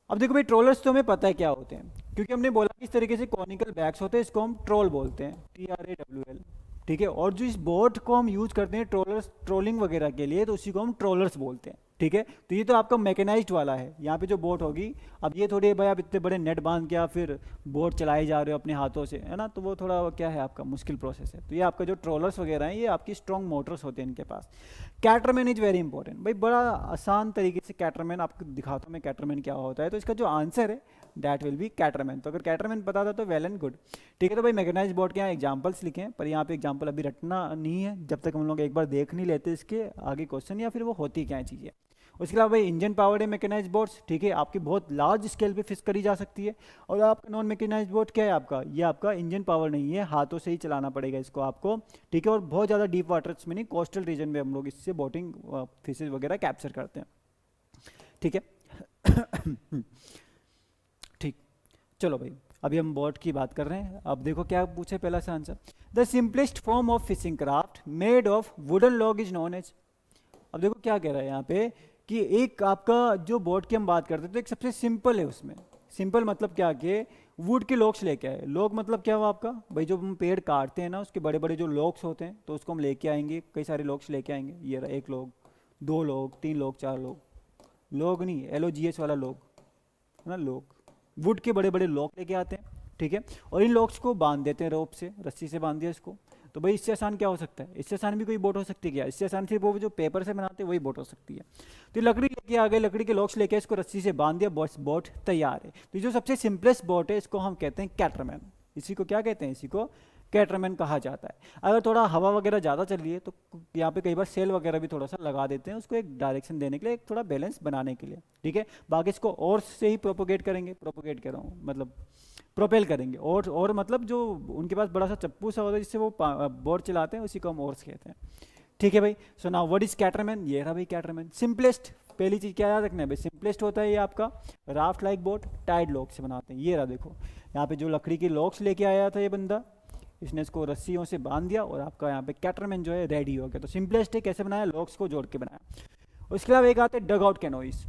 S1: अब देखो भाई ट्रोलर्स तो हमें पता है क्या होते हैं, क्योंकि हमने बोला कि इस तरीके से कॉनिकल बैग्स होते हैं, इसको हम ट्रोल बोलते हैं, TRAWL, ठीक है। और जो इस बोट को हम यूज करते हैं ट्रोलर्स ट्रोलिंग वगैरह के लिए, तो उसी को हम ट्रोलर्स बोलते हैं, ठीक है। तो ये तो आपका मैकेनाइज्ड वाला है, यहाँ पे जो बोट होगी। अब ये थोड़ी भाई आप इतने बड़े नेट बांध के या फिर बोट चलाए जा रहे हो अपने हाथों से, है ना, तो वो थोड़ा क्या है आपका मुश्किल प्रोसेस है। तो ये आपका जो ट्रोलर्स वगैरह हैं, ये आपकी स्ट्रॉन्ग मोटर्स होते हैं इनके पास। कैटरमैन इज वेरी इंपॉर्टेंट भाई, बड़ा आसान तरीके से कैटरमैन आपको दिखाता हूँ मैं कैटरमैन क्या होता है। तो इसका जो आंसर है दैट विल बी कैटरमैन। तो अगर कैटरमैन पता था तो वेल एंड गुड, ठीक है। तो भाई मैकेनाइज्ड बोट के यहाँ एग्जांपल्स लिखे हैं, पर यहाँ पे एग्जांपल अभी रटना नहीं है जब तक हम लोग एक बार देख नहीं लेते इसके आगे क्वेश्चन, या फिर वो होती क्या है चीज़ें। उसके अलावा भाई इंजन पावर्ड है मैकेनाइज्ड बोट्स, ठीक है, आपकी बहुत लार्ज स्केल पे फिश करी जा सकती है। और आपका नॉन मैकेनाइज्ड बोट क्या है आपका, ये आपका इंजन पावर नहीं है, हाथों से ही चलाना पड़ेगा इसको आपको, ठीक है। और बहुत ज़्यादा डीप वाटर्स में नहीं, कोस्टल रीजन में हम लोग इससे बोटिंग फिशेज वगैरह कैप्चर करते हैं, ठीक है। ठीक, चलो भाई अभी हम बोट की बात कर रहे हैं। अब देखो क्या पूछे पहला सा answer, the simplest form of fishing craft made of wooden log is known as. अब देखो क्या कह रहा है यहाँ पे कि एक आपका जो बोट की हम बात करते हैं तो एक सबसे सिंपल है उसमें। सिंपल मतलब क्या कि वुड के लॉग्स लेके आए। लॉग मतलब क्या हुआ आपका भाई, जो हम पेड़ काटते हैं ना उसके बड़े बड़े जो लॉग्स होते हैं, तो उसको हम लेके आएंगे, कई सारे लॉग्स लेके आएंगे। ये रहा एक log, 2 log, 3 log, 4 log, log नहीं LOGS वाला लॉग, है ना, लॉग। वुड के बड़े बड़े लॉग लेके आते हैं, ठीक है। और इन लॉग्स को बांध देते हैं रोप से, रस्सी से बांध दिया इसको। तो भाई इससे आसान क्या हो सकता है, इससे आसान भी कोई बोट हो सकती है क्या, इससे आसान सिर्फ वो जो पेपर से बनाते हैं वही बोट हो सकती है। तो लकड़ी लेके आ गए, लकड़ी के लॉक्स लेके इसको रस्सी से बांध दिया, बस बोट तैयार है। तो जो सबसे सिंपलेस्ट बोट है इसको हम कहते हैं कैटरमैन। इसी को क्या कहते हैं, इसी को कैटरमैन कहा जाता है। अगर थोड़ा हवा वगैरह ज़्यादा चल रही है तो यहाँ पे कई बार सेल वगैरह भी थोड़ा सा लगा देते हैं उसको एक डायरेक्शन देने के लिए, एक थोड़ा बैलेंस बनाने के लिए, ठीक है। बाकी इसको और से ही प्रोपोगेट करेंगे, प्रोपोगेट कर रहा हूँ मतलब प्रोपेल करेंगे। और मतलब जो उनके पास बड़ा सा चप्पू सा होता है जिससे वो बोट चलाते हैं, उसी को हम ओर्स कहते हैं, ठीक है भाई। सो नाउ व्हाट इज कैटरमैन, ये रहा भाई कैटरमैन। सिंपलेस्ट, पहली चीज़ क्या याद रखना है भाई, सिंपलेस्ट होता है ये आपका raft like boat, tied log से बनाते हैं। ये रहा देखो यहाँ पे जो लकड़ी की लॉक्स लेके आया था ये बंदा, इसने इसको रस्सियों से बांध दिया और आपका यहाँ पे कैटरमैन जो है रेडी हो गया। तो सिंपलेस्ट है, कैसे बनाया, लॉक्स को जोड़ के बनाया। उसके अलावा एक आते हैं डग आउट कैनोइज।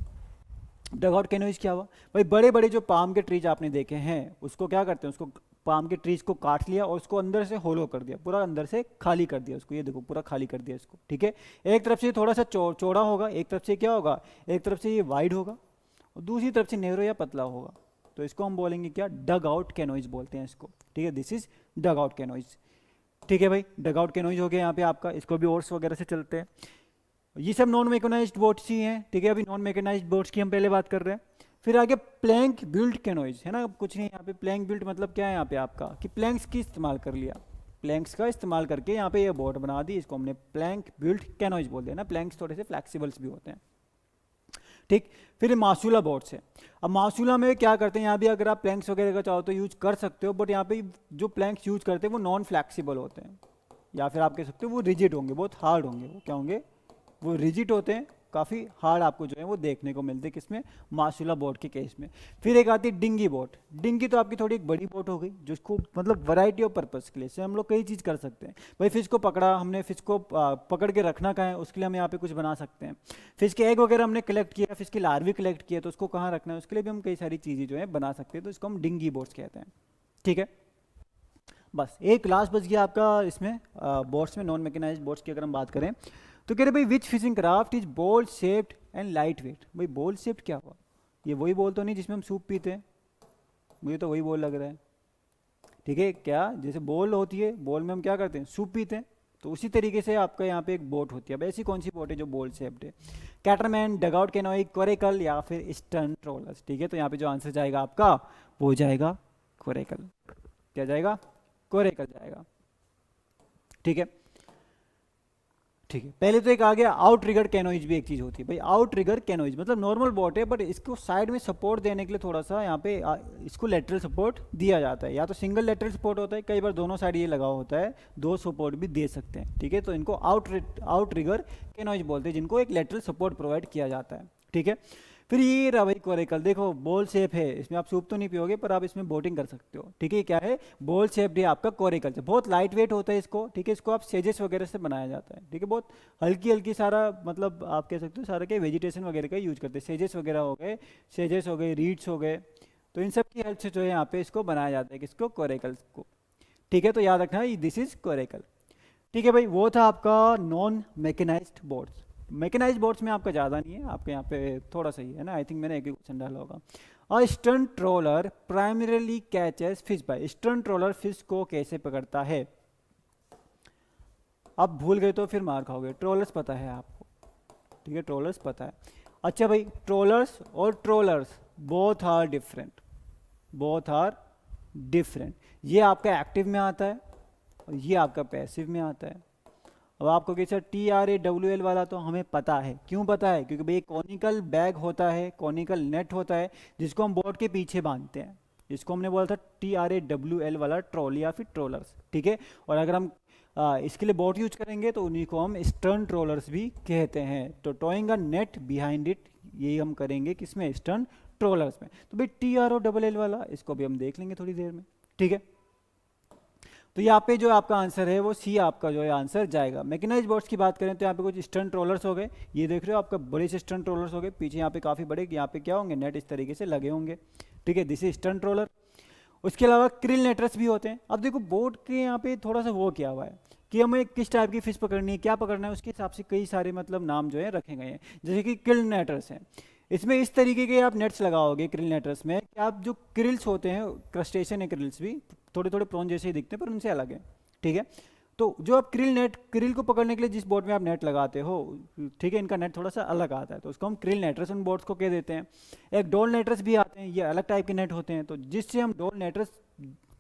S1: डग आउट कैनोइज क्या हुआ भाई, बड़े बड़े जो पाम के ट्रीज आपने देखे हैं उसको क्या करते हैं, उसको पाम के ट्रीज को काट लिया और उसको अंदर से होलो कर दिया, पूरा अंदर से खाली कर दिया उसको। ये देखो पूरा खाली कर दिया इसको, ठीक है। एक तरफ से थोड़ा सा चौड़ा होगा, एक तरफ से क्या होगा, एक तरफ से ये वाइड होगा और दूसरी तरफ से नैरो या पतला होगा। तो इसको हम बोलेंगे क्या, डग आउट कैनोइज बोलते हैं इसको, ठीक है। दिस इज डग आउट कैनोइज, ठीक है भाई। डग आउट कैनोइज हो गया यहाँ पे आपका, इसको भी ओर्स वगैरह से चलते हैं। ये सब नॉन मैकेनाइज्ड बोट्स ही हैं, ठीक है। अभी नॉन मैकेनाइज्ड बोट्स की हम पहले बात कर रहे हैं। फिर आगे प्लैंक बिल्ट कैनोइज, है ना, कुछ नहीं यहाँ पे। प्लैंक बिल्ट मतलब क्या है यहाँ पे आपका कि प्लैंक्स की इस्तेमाल कर लिया, प्लैंक्स का इस्तेमाल करके यहाँ पे ये बोट बना दी, इसको हमने प्लैंक बिल्ट कैनोइज बोल दिया ना। प्लैंक्स थोड़े से फ्लैक्सिबल्स भी होते हैं, ठीक। फिर मासूला बोट्स है। अब मासूला में क्या करते हैं, यहाँ भी अगर आप प्लैंक्स वगैरह का चाहो तो यूज कर सकते हो, बट यहाँ पे जो प्लैंक्स यूज करते हैं वो नॉन फ्लैक्सिबल होते हैं, या फिर आप कह सकते हो वो रिजिड होंगे, बहुत हार्ड होंगे। वो क्या होंगे, वो रिजिड होते हैं, काफ़ी हार्ड आपको जो है वो देखने को मिलते हैं किसमें, मासूला बोट के केस में। फिर एक आती है डिंगी बोट। डिंगी तो आपकी थोड़ी एक बड़ी बोट हो गई, जिसको मतलब वैरायटी ऑफ पर्पस के लिए से हम लोग कई चीज़ कर सकते हैं भाई। फिश को पकड़ा हमने, फिश को पकड़ के रखना कहाँ है, उसके लिए हम यहाँ पे कुछ बना सकते हैं। फिश के एग वगैरह हमने कलेक्ट किया, फिश की लार्वी कलेक्ट किया, तो उसको कहाँ रखना है उसके लिए भी हम कई सारी चीज़ें जो है बना सकते हैं। तो इसको हम डिंगी बोट्स कहते हैं, ठीक है। बस एक लास्ट बच गया आपका इसमें बोट्स में, नॉन मैकेनाइज्ड बोट्स की अगर हम बात करें तो कह रहे भाई विच फिशिंग क्राफ्ट इज बोल शेप्ड एंड लाइट वेट। भाई बोल शेप्ड क्या हुआ, ये वही बोल तो नहीं जिसमें हम सूप पीते हैं, मुझे तो वही बोल लग रहा है, ठीक है। क्या जैसे बोल होती है, बोल में हम क्या करते हैं, सूप पीते हैं, तो उसी तरीके से आपका यहाँ पे एक बोट होती है। अब ऐसी कौन सी बोट है जो बोल शेप्ड है, कैटरमैन, डगआउट कैनोई, कोरेकल या फिर स्टर्न ट्रोलर्स, ठीक है। तो यहाँ पे जो आंसर जाएगा आपका वो हो जाएगा कोरेकल। क्या जाएगा, कोरेकल जाएगा, ठीक है। ठीक है, पहले तो एक आ गया आउट ट्रिगर कैनोइज, भी एक चीज़ होती है भाई। आउट ट्रिगर कैनोइज मतलब नॉर्मल बोट है, बट इसको साइड में सपोर्ट देने के लिए थोड़ा सा यहाँ पे इसको लेटरल सपोर्ट दिया जाता है। या तो सिंगल लेटरल सपोर्ट होता है, कई बार दोनों साइड ये लगा होता है, दो सपोर्ट भी दे सकते हैं। ठीक है, तो इनको आउट ट्रिगर कैनोइज बोलते हैं, जिनको एक लेटरल सपोर्ट प्रोवाइड किया जाता है। ठीक है, फिर ये रहा भाई कोरेकल, देखो बॉल शेप है, इसमें आप सूप तो नहीं पियोगे पर आप इसमें बोटिंग कर सकते हो। ठीक है, क्या है, बॉल शेप है आपका कोरेकल से, बहुत लाइट वेट होता है इसको। ठीक है, इसको आप सेजेस वगैरह से बनाया जाता है। ठीक है, बहुत हल्की हल्की सारा, मतलब आप कह सकते हो सारा के वेजिटेशन वगैरह का यूज करते हैं। सेजेस वगैरह हो गए, सेजेस हो गए, रीड्स हो गए, तो इन सब की हेल्प से जो है यहाँ पे इसको बनाया जाता है, किसको, कोरेकल को। ठीक है, तो याद रखना दिस इज कोरेकल। ठीक है भाई, वो था आपका non mechanised boats. Mechanised boats में आपका ज़्यादा नहीं है, आपके यहाँ पे थोड़ा सा ही है ना, आई थिंक मैंने एक ही क्वेश्चन डाला होगा। और stern trawler primarily catches fish by, stern trawler fish को कैसे पकड़ता है? आप भूल गए तो फिर मार खाओगे। ट्रोलर्स पता है आपको, ठीक है, ट्रोलर्स पता है। अच्छा भाई, ट्रोलर्स और trawlers both are different, both are different. ये आपका एक्टिव में आता है और ये आपका पैसिव में आता है। अब आपको कि सर TRAWL वाला तो हमें पता है, क्यों पता है? क्योंकि भाई कॉनिकल बैग होता है, कॉनिकल नेट होता है, जिसको हम बोट के पीछे बांधते हैं, जिसको हमने बोला था TRAWL वाला ट्रॉली या फिर ट्रोलर्स। ठीक है, और अगर हम इसके लिए बोट यूज करेंगे तो उन्हीं को हम स्टर्न ट्रोलर्स भी कहते हैं। तो towing a net behind it, यही हम करेंगे किसमें, स्टर्न ट्रोलर्स में। तो भाई TROLL वाला, इसको भी हम देख लेंगे थोड़ी देर में। ठीक है, तो यहाँ पे जो आपका आंसर है वो सी आपका जो है आंसर जाएगा। मैकेनाइज्ड बोट्स की बात करें तो यहाँ पे कुछ स्टर्न ट्रोलर्स हो गए, ये देख रहे हो आपका बड़े से स्टर्न ट्रोलर्स हो गए, पीछे यहाँ पे काफ़ी बड़े, यहाँ पे क्या होंगे, नेट इस तरीके से लगे होंगे। ठीक है, दिस इज स्टर्न ट्रोलर। उसके अलावा क्रिल नेटर्स भी होते हैं। अब देखो बोट के यहाँ पे थोड़ा सा वो किया हुआ है कि हमें किस टाइप की फिश पकड़नी है, क्या पकड़ना है, उसके हिसाब से कई सारे मतलब नाम जो है रखे गए हैं। जैसे कि क्रिल नेटर्स हैं, इसमें इस तरीके के आप नेट्स लगाओगे क्रिल नेटर्स में कि आप जो क्रिल्स होते हैं, क्रस्टेशियन है क्रिल्स भी, थोड़े थोड़े प्रॉन जैसे ही दिखते हैं पर उनसे अलग है। ठीक है, तो जो आप क्रिल को पकड़ने के लिए जिस बोट में आप नेट लगाते हो, ठीक है, इनका नेट थोड़ा सा अलग आता है, तो उसको हम क्रिल नेटर्स उन बोट्स को कह देते हैं। एक डोल नेटर्स भी आते हैं, ये अलग टाइप के नेट होते हैं, तो जिससे हम डोल नेटर्स,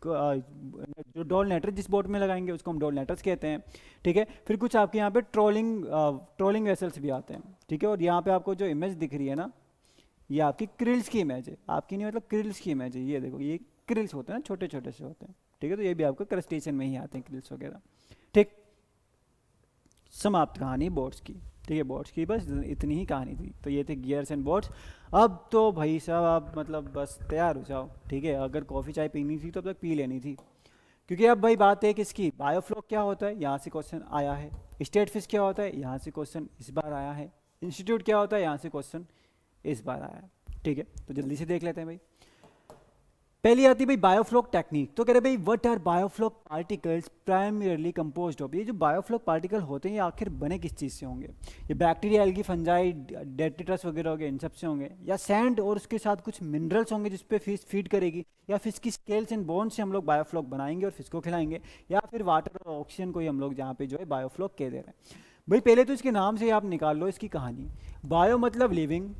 S1: जो डोल नेटर जिस बोट में लगाएंगे उसको हम डोल नेटर्स कहते हैं। ठीक है, फिर कुछ आपके यहाँ पे ट्रोलिंग वेसल्स भी आते हैं। ठीक है, और यहाँ पे आपको जो इमेज दिख रही है ना, ये आपकी क्रिल्स की इमेज है, आपकी नहीं, मतलब क्रिल्स की इमेज है। ये देखो, ये क्रिल्स होते हैं ना, छोटे छोटे से होते हैं। ठीक है, तो ये भी आपको क्रस्टेशियन में ही आते हैं क्रिल्स वगैरह। ठीक, समाप्त कहानी बोट्स की। ठीक है, बोट्स की बस इतनी ही कहानी थी। तो ये थे गियर्स एंड बोट्स। अब तो भाई साहब आप मतलब बस तैयार हो जाओ। ठीक है, अगर कॉफ़ी चाय पीनी थी तो अब तक पी लेनी थी, क्योंकि अब भाई बात है किसकी, बायोफ्लॉक क्या होता है, यहाँ से क्वेश्चन आया है। स्टेट फिश क्या होता है, यहाँ से क्वेश्चन इस बार आया है। इंस्टीट्यूट क्या होता है, यहाँ से क्वेश्चन इस बार आया है। ठीक है, तो जल्दी से देख लेते हैं भाई। पहली आती है भाई बायोफ्लॉक टेक्निक। तो कह रहे भाई what are biofloc particles primarily composed of. ये जो बायोफ्लॉक पार्टिकल होते हैं ये आखिर बने किस चीज़ से होंगे? ये बैक्टीरिया, एल्गी, फंजाई, डेट्रिटस वगैरह हो गए, इन सब से होंगे, या सैंड और उसके साथ कुछ मिनरल्स होंगे जिस पे फिश फीड करेगी, या फिश की स्केल्स एंड बोन से हम लोग बायोफ्लॉक बनाएंगे और फिश को खिलाएंगे, या फिर वाटर और ऑक्सीजन को ही हम लोग जहाँ पे जो है बायोफ्लॉक कह दे रहे हैं। भाई पहले तो इसके नाम से आप निकाल लो इसकी कहानी। बायो मतलब लिविंग,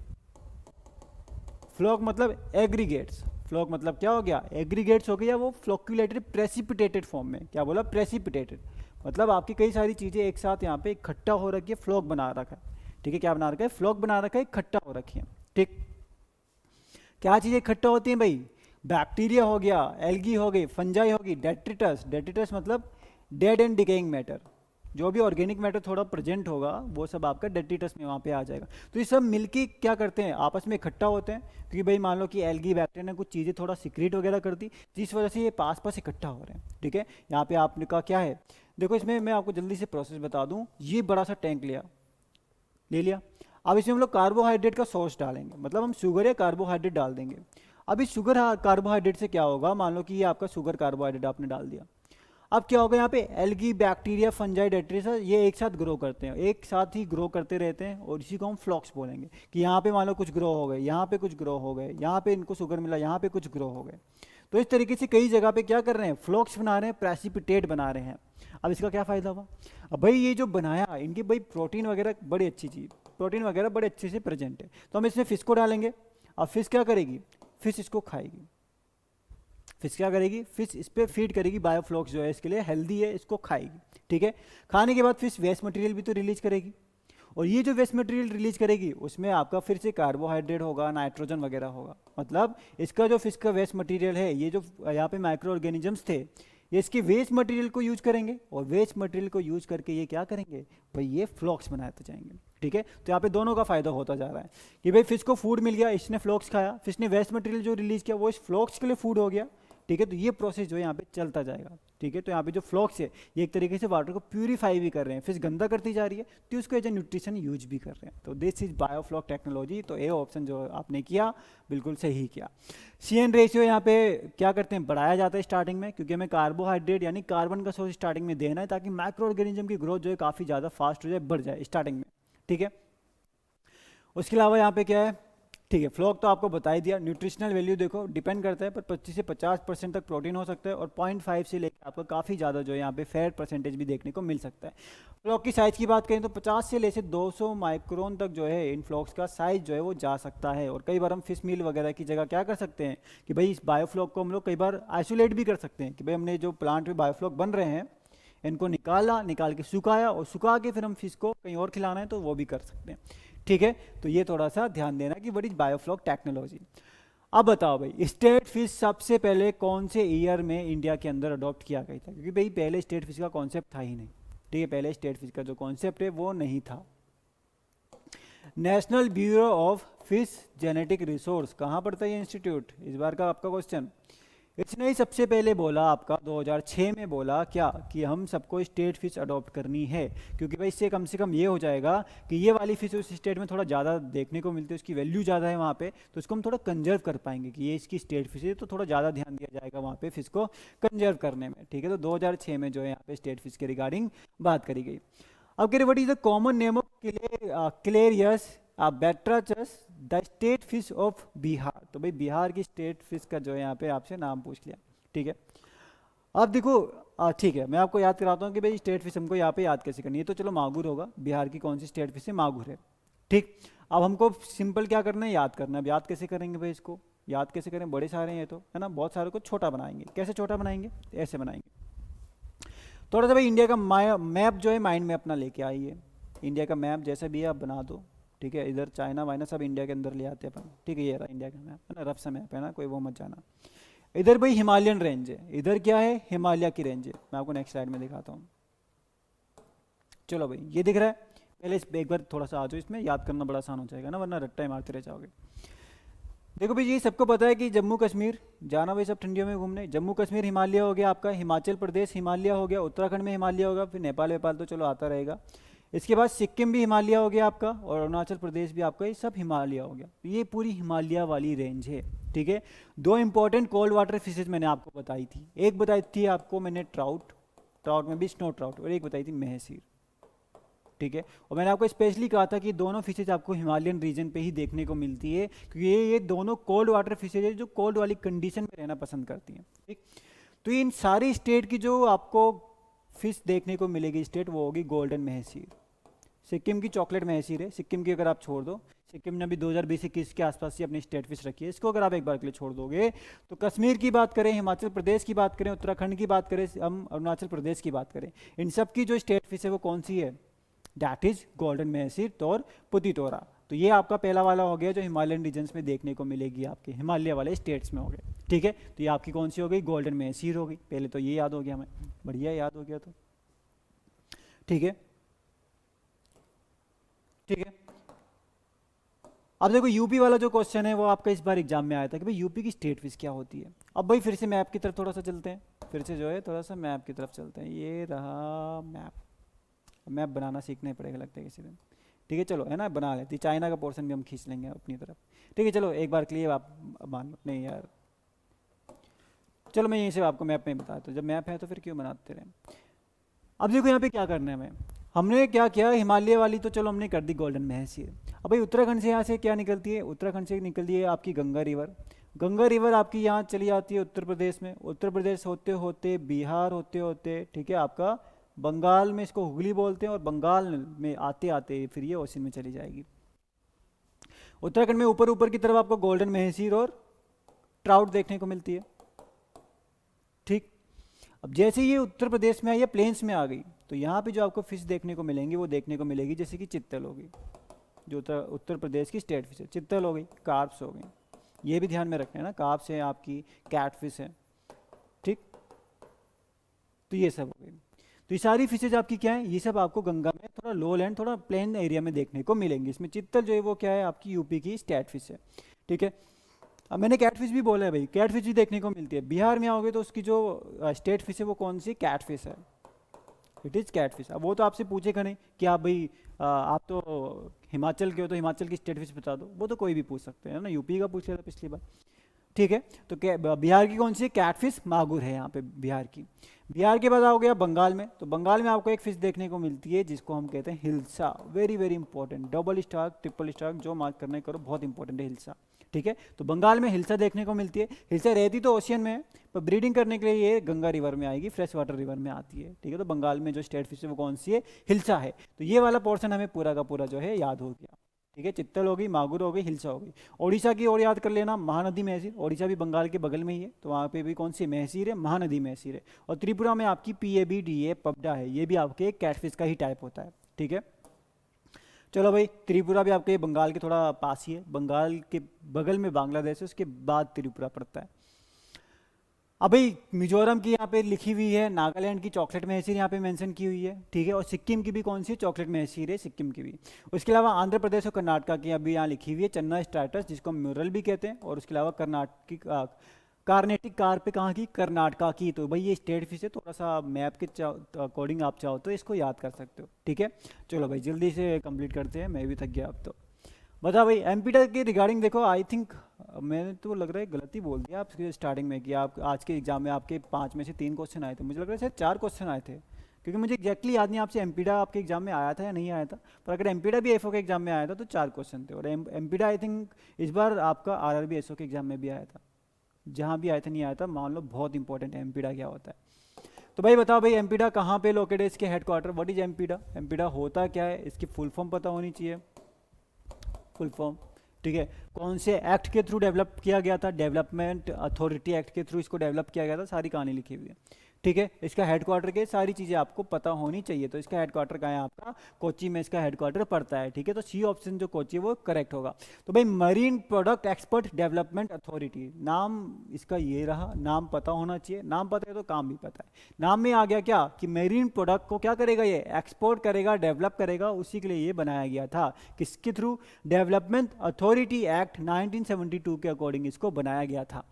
S1: फ्लॉक मतलब एग्रीगेट्स। फ्लॉक मतलब क्या हो गया, एग्रीगेट्स हो गया, वो फ्लोक्यूलेटेड प्रेसिपिटेटेड फॉर्म में। क्या बोला, प्रेसिपिटेटेड, मतलब आपकी कई सारी चीज़ें एक साथ यहाँ पे इकट्ठा हो रखी है, फ्लॉक बना रखा है। ठीक है, क्या बना रखा है, फ्लॉक बना रखा है, इकट्ठा हो रखी है। ठीक, क्या चीज़ें इकट्ठा होती हैं भाई, बैक्टीरिया हो गया, एल्गी हो गई, फंजाई होगी, डेट्रिटस, डेट्रिटस मतलब डेड एंड डिकेइंग मैटर, जो भी ऑर्गेनिक मैटर थोड़ा प्रेजेंट होगा वो सब आपका डेट्रिटस में वहाँ पे आ जाएगा। तो ये सब मिलके क्या करते हैं, आपस में इकट्ठा होते हैं, क्योंकि भाई मान लो कि एल्गी बैक्टीरिया ने कुछ चीज़ें थोड़ा सीक्रेट वगैरह कर दी, जिस वजह से ये पास पास इकट्ठा हो रहे हैं। ठीक है, यहाँ पे आपने कहा क्या है, देखो इसमें मैं आपको जल्दी से प्रोसेस बता दूँ। ये बड़ा सा टैंक ले लिया। अब इसमें हम लोग कार्बोहाइड्रेट का सोर्स डालेंगे, मतलब हम शुगर या कार्बोहाइड्रेट डाल देंगे। अब इस शुगर कार्बोहाइड्रेट से क्या होगा, मान लो कि ये आपका शुगर कार्बोहाइड्रेट आपने डाल दिया। अब क्या होगा, यहाँ पे एल्गी, बैक्टीरिया, फंजाई, डेट्रिटस ये एक साथ ग्रो करते हैं, एक साथ ही ग्रो करते रहते हैं, और इसी को हम फ्लॉक्स बोलेंगे। कि यहाँ पे मान लो कुछ ग्रो हो गए, यहाँ पे कुछ ग्रो हो गए, यहाँ पे इनको शुगर मिला, यहाँ पे कुछ ग्रो हो गए। तो इस तरीके से कई जगह पे क्या कर रहे हैं, फ्लॉक्स बना रहे हैं, प्रेसिपिटेट बना रहे हैं। अब इसका क्या फ़ायदा हुआ, अब भाई ये जो बनाया इनकी भाई प्रोटीन वगैरह बड़ी अच्छी चीज़, प्रोटीन वगैरह बड़े अच्छे से प्रेजेंट है। तो हम इसमें फिश को डालेंगे। अब फिश क्या करेगी, फिश इसको खाएगी, फिश क्या करेगी, फिश इस पर फीड करेगी, बायोफ्लॉक्स जो है इसके लिए हेल्दी है, इसको खाएगी, ठीक है। खाने के बाद फिश वेस्ट मटेरियल भी तो रिलीज करेगी, और ये जो वेस्ट मटेरियल रिलीज करेगी उसमें आपका फिर से कार्बोहाइड्रेट होगा, नाइट्रोजन वगैरह होगा। मतलब इसका जो फिश का वेस्ट मटेरियल है, ये जो यहाँ पे माइक्रो ऑर्गेनिजम्स थे, ये इसके वेस्ट मटेरियल को यूज करेंगे, और वेस्ट मटेरियल को यूज करके ये क्या करेंगे भाई, ये फ्लॉक्स बनाते जाएंगे, ठीक है। तो यहाँ पे दोनों का फायदा होता जा रहा है कि भाई फिश को फूड मिल गया, इसने फ्लॉक्स खाया, फिश ने वेस्ट मटेरियल जो रिलीज किया वो इस फ्लॉक्स के लिए फूड हो गया, ठीक है। तो ये प्रोसेस जो है यहाँ पे चलता जाएगा, ठीक है। तो यहाँ पे जो फ्लॉक्स है ये एक तरीके से वाटर को प्यूरीफाई भी कर रहे हैं, फिश गंदा करती जा रही है तो उसको एज ए न्यूट्रिशन यूज भी कर रहे हैं। तो दिस इज बायोफ्लॉक टेक्नोलॉजी। तो ये ऑप्शन जो आपने किया बिल्कुल सही किया। CN रेशियो यहाँ पे क्या करते हैं, बढ़ाया जाता है स्टार्टिंग में, क्योंकि हमें कार्बोहाइड्रेट यानी कार्बन का सोर्स स्टार्टिंग में देना है, ताकि माइक्रो ऑर्गेनिज्म की ग्रोथ जो है काफ़ी ज़्यादा फास्ट हो जाए, बढ़ जाए स्टार्टिंग में, ठीक है। उसके अलावा यहाँ पे क्या है, ठीक है, फ्लॉक तो आपको बता ही दिया। न्यूट्रिशनल वैल्यू देखो डिपेंड करता है, पर 25 से 50% तक प्रोटीन हो सकता है, और 0.5 से लेकर आपका काफ़ी ज़्यादा जो है यहाँ पे फैट परसेंटेज भी देखने को मिल सकता है। फ्लॉक की साइज़ की बात करें तो 50 से लेकर 200 माइक्रोन तक जो है इन फ्लॉक्स का साइज़ जो है वो जा सकता है। और कई बार हम फिश मील वगैरह की जगह क्या कर सकते हैं कि भाई इस बायोफ्लॉक को हम लोग कई बार आइसोलेट भी कर सकते हैं, कि भाई हमने जो प्लांट में बायोफ्लॉक बन रहे हैं इनको निकाल के सुखाया, और सुखा के फिर हम फिश को कहीं और खिलाना है तो वो भी कर सकते हैं, ठीक है। तो ये थोड़ा सा ध्यान देना कि व्हाट इज बायोफ्लॉक टेक्नोलॉजी। अब बताओ भाई, स्टेट फिश सबसे पहले कौन से ईयर में इंडिया के अंदर अडॉप्ट किया गया था, क्योंकि भाई पहले स्टेट फिश का कॉन्सेप्ट था ही नहीं, ठीक है। पहले स्टेट फिश का जो कॉन्सेप्ट है वो नहीं था। National bureau of fish genetic resource कहाँ पड़ता है ये इंस्टीट्यूट, इस बार का आपका क्वेश्चन। इसने ही सबसे पहले बोला आपका 2006 में बोला क्या, कि हम सबको स्टेट फिश अडॉप्ट करनी है, क्योंकि भाई इससे कम से कम ये हो जाएगा कि ये वाली फिश उस स्टेट में थोड़ा ज़्यादा देखने को मिलती है, उसकी वैल्यू ज़्यादा है वहाँ पे, तो उसको हम थोड़ा कंजर्व कर पाएंगे कि ये इसकी स्टेट फिश है, तो थोड़ा ज़्यादा ध्यान दिया जाएगा वहाँ पे फिश को कंजर्व करने में, ठीक है। तो 2006 में जो है यहाँ पे स्टेट फिश के रिगार्डिंग बात करी गई। अब कह रहे what is the common name of Clarias batrachus the state fish of Bihar. तो भाई बिहार की स्टेट फिश का जो है यहाँ पे आपसे नाम पूछ लिया, ठीक है। अब देखो ठीक है, मैं आपको याद कराता हूँ कि भाई स्टेट फिश हमको यहाँ पे याद कैसे करनी है। तो चलो मागुर होगा, बिहार की कौन सी स्टेट फिश है, मागुर है, ठीक। अब हमको सिंपल क्या करना है, याद करना है। अब याद कैसे करेंगे भाई, इसको याद कैसे करें, बड़े सारे हैं तो, है ना, बहुत सारे को छोटा बनाएंगे। कैसे छोटा बनाएंगे, ऐसे बनाएंगे। थोड़ा सा भाई इंडिया का मैप जो है माइंड में अपना लेके आइए। इंडिया का मैप जैसा भी है आप बना दो, ठीक है। इधर चाइना वाइना सब इंडिया के अंदर ले आते हैं अपन, ठीक है। ये रहा इंडिया का मैप, है ना, रफ सा मैप है ना, कोई वो मत जाना। इधर भाई हिमालयन रेंज है, इधर क्या है, हिमालय की रेंज है। मैं आपको नेक्स्ट स्लाइड में दिखाता हूँ। चलो भाई ये दिख रहा है, पहले इस एक बार थोड़ा सा आ जाओ, इसमें याद करना बड़ा आसान हो जाएगा ना, वरना रट्टा मारते रह जाओगे। देखो भाई ये सबको पता है कि जम्मू कश्मीर जाना भाई सब ठंडियों में घूमने, जम्मू कश्मीर हिमालय हो गया आपका, हिमाचल प्रदेश हिमालय हो गया, उत्तराखंड में हिमालय होगा, फिर नेपाल वेपाल तो चलो आता रहेगा। इसके बाद सिक्किम भी हिमालय हो गया आपका, और अरुणाचल प्रदेश भी आपका, ये सब हिमालय हो गया। तो ये पूरी हिमालय वाली रेंज है, ठीक है। दो इंपॉर्टेंट कोल्ड वाटर फिशेज मैंने आपको बताई थी, एक बताई थी आपको मैंने ट्राउट में भी स्नो ट्राउट, और एक बताई थी महसीर, ठीक है। और मैंने आपको स्पेशली कहा था कि दोनों फिशेज आपको हिमालयन रीजन पे ही देखने को मिलती है, क्योंकि ये दोनों कोल्ड वाटर फिशेज है जो कोल्ड वाली कंडीशन में रहना पसंद करती हैं, ठीक। तो इन सारी स्टेट की जो आपको फिश देखने को मिलेगी स्टेट, वो होगी गोल्डन महसीर। सिक्किम की चॉकलेट महसीर है, सिक्किम की अगर आप छोड़ दो, सिक्किम ने अभी 2020-21 के आसपास ही अपनी स्टेट फिश रखी है, इसको अगर आप एक बार के लिए छोड़ दोगे तो कश्मीर की बात करें, हिमाचल प्रदेश की बात करें, उत्तराखंड की बात करें, हम अरुणाचल प्रदेश की बात करें, इन सब की जो स्टेट फिश है वो कौन सी है, दैट इज गोल्डन महसीर और पुतितोरा। तो ये आपका पहला वाला हो गया जो हिमालयन रीजन्स में देखने को मिलेगी, आपके हिमालय वाले स्टेट्स में हो गए, ठीक है। तो ये आपकी कौन सी हो गई, गोल्डन महसीर हो गई। पहले तो ये याद हो गया हमें, बढ़िया याद हो गया तो, ठीक है, ठीक है। अब देखो यूपी वाला जो क्वेश्चन है वो आपका इस बार एग्जाम में आया था कि भाई यूपी की स्टेट फिश क्या होती है। अब भाई फिर से मैप की तरफ थोड़ा सा चलते हैं, फिर से जो है थोड़ा सा मैप की तरफ चलते हैं। ये रहा मैप, मैप बनाना सीखना ही पड़ेगा लगता है किसी दिन, ठीक है। चलो है ना, बना लेती, चाइना का पोर्शन भी हम खींच लेंगे अपनी तरफ, ठीक है। चलो एक बार के लिए आप मान लो, नहीं यार चलो मैं यहीं से आपको मैप में बताता हूँ, जब मैप है तो फिर क्यों बनाते रहे। अब देखो यहाँ पे क्या करना है, हमने क्या किया, हिमालय वाली तो चलो हमने कर दी गोल्डन महसीर। अब भाई उत्तराखंड से यहाँ से क्या निकलती है, उत्तराखंड से निकलती है आपकी गंगा रिवर, गंगा रिवर आपकी यहाँ चली जाती है उत्तर प्रदेश में, उत्तर प्रदेश होते होते बिहार होते होते, ठीक है, आपका बंगाल में, इसको हुगली बोलते हैं, और बंगाल में आते आते फिर ये ओशन में चली जाएगी। उत्तराखंड में ऊपर ऊपर की तरफ आपको गोल्डन महसीर और ट्राउट देखने को मिलती है, अब जैसे ये उत्तर प्रदेश में आई या प्लेन्स में आ गई, तो यहाँ पे जो आपको फिश देखने को मिलेंगी वो देखने को मिलेगी जैसे कि चित्तल होगी, जो उत्तर प्रदेश की स्टेट फिश है, चित्तल हो गई, कार्प्स हो गई, ये भी ध्यान में रखना है ना, कार्प्स है आपकी, कैटफिश है, ठीक। तो ये सब हो गई। तो ये सारी फिशेज आपकी क्या है, ये सब आपको गंगा में थोड़ा लो लैंड थोड़ा प्लेन एरिया में देखने को मिलेंगी। इसमें चित्तल जो है वो क्या है आपकी यूपी की स्टेट फिश है, ठीक है। अब मैंने कैटफिश भी बोला है भाई, कैटफिश भी देखने को मिलती है। बिहार में आओगे तो उसकी जो स्टेट फिश है वो कौन सी, कैटफिश है, इट इज़ कैटफिश। अब वो तो आपसे पूछेगा नहीं कि आप भाई आप तो हिमाचल के हो तो हिमाचल की स्टेट फिश बता दो, वो तो कोई भी पूछ सकते हैं ना, यूपी का पूछ लिया था पिछली बार, ठीक है। तो बिहार की कौन सी है, कैटफिश मागुर है यहाँ पे बिहार की। बिहार के बाद आओ गया बंगाल में, तो बंगाल में आपको एक फिश देखने को मिलती है जिसको हम कहते हैं hilsa, very very important, double star triple star जो मार्क करने करो, बहुत इंपॉर्टेंट है हिल्सा, ठीक है। तो बंगाल में हिल्सा देखने को मिलती है। हिल्सा रहती तो ओशियन में है, पर ब्रीडिंग करने के लिए ये गंगा रिवर में आएगी, फ्रेश वाटर रिवर में आती है, ठीक है। तो बंगाल में जो स्टेट फिश है वो कौन सी है, हिल्सा है। तो ये वाला पोर्शन हमें पूरा का पूरा जो है याद हो गया, ठीक है। चित्तल हो गई, मागुर हो गई, हिल्सा हो गई। ओडिशा की और याद कर लेना, महानदी महसीर, ओडिशा भी बंगाल के बगल में ही है, तो वहाँ पे भी कौन सी महसीर है, महानदी महसीर है। और त्रिपुरा में आपकी PABDA पबडा है, ये भी आपके कैटफिश का ही टाइप होता है, ठीक है। चलो भाई, त्रिपुरा भी आपके बंगाल के थोड़ा पास ही है, बंगाल के बगल में बांग्लादेश है, उसके बाद त्रिपुरा पड़ता है। अब भाई मिजोरम की यहाँ पे लिखी हुई है, नागालैंड की चॉकलेट महसीर यहाँ पे मेंशन की हुई है, ठीक है। और सिक्किम की भी कौन सी चॉकलेट महसीर है, सिक्किम की भी। उसके अलावा आंध्र प्रदेश और कर्नाटका की अभी यहाँ लिखी हुई है चन्ना स्ट्राटस, जिसको हम म्यूरल भी कहते हैं। और उसके अलावा कर्नाटक कार्नेटिक कार पे कहाँ की, कर्नाटका की। तो भाई ये स्टेट फिश है, थोड़ा सा मैप के अकॉर्डिंग आप चाहो तो इसको याद कर सकते हो, ठीक है। चलो भाई जल्दी से कंप्लीट करते हैं, मैं भी थक गया अब तो। बता भाई एमपीटा के रिगार्डिंग देखो, आई थिंक मैंने तो लग रहा है गलती बोल दिया आपके स्टार्टिंग में कि आप आज के एग्जाम में आपके 5 में से 3 क्वेश्चन आए थे, मुझे लग रहा है शायद 4 क्वेश्चन आए थे, क्योंकि मुझे एग्जैक्टली याद नहीं आपसे एमपीडा आपके एग्जाम में आया था या नहीं आया था। पर अगर एमपीडा भी एफओ के एग्जाम में आया था तो 4 क्वेश्चन थे। और एमपीडा आई थिंक इस बार आपका आरआरबी एसओ के एग्जाम में भी आया था, जहाँ भी आया था नहीं आया था, मान लो बहुत इंपॉर्टेंट है एमपीडा क्या होता है। तो भाई बताओ भाई एमपीडा कहाँ पे लोकेटेड है, इसके हेडक्वार्टर, व्हाट इज एमपीडा, एमपीडा होता क्या है, इसकी फुल फॉर्म पता होनी चाहिए, फुल फॉर्म, ठीक है। कौन से एक्ट के थ्रू डेवलप किया गया था, डेवलपमेंट अथॉरिटी एक्ट के थ्रू इसको डेवलप किया गया था, सारी कहानी लिखी हुई है, ठीक है। इसका हेडक्वार्टर के सारी चीज़ें आपको पता होनी चाहिए। तो इसका हेडक्वार्टर कहाँ है आपका, कोची में इसका हेडक्वार्टर पड़ता है, ठीक है। तो सी ऑप्शन जो कोची है वो करेक्ट होगा। तो भाई marine product expert development authority, नाम इसका ये रहा, नाम पता होना चाहिए, नाम पता है तो काम भी पता है। नाम में आ गया क्या कि मरीन प्रोडक्ट को क्या करेगा, ये एक्सपोर्ट करेगा, डेवलप करेगा, उसी के लिए ये बनाया गया था। किसके थ्रू, डेवलपमेंट अथॉरिटी एक्ट 1972 के अकॉर्डिंग इसको बनाया गया था,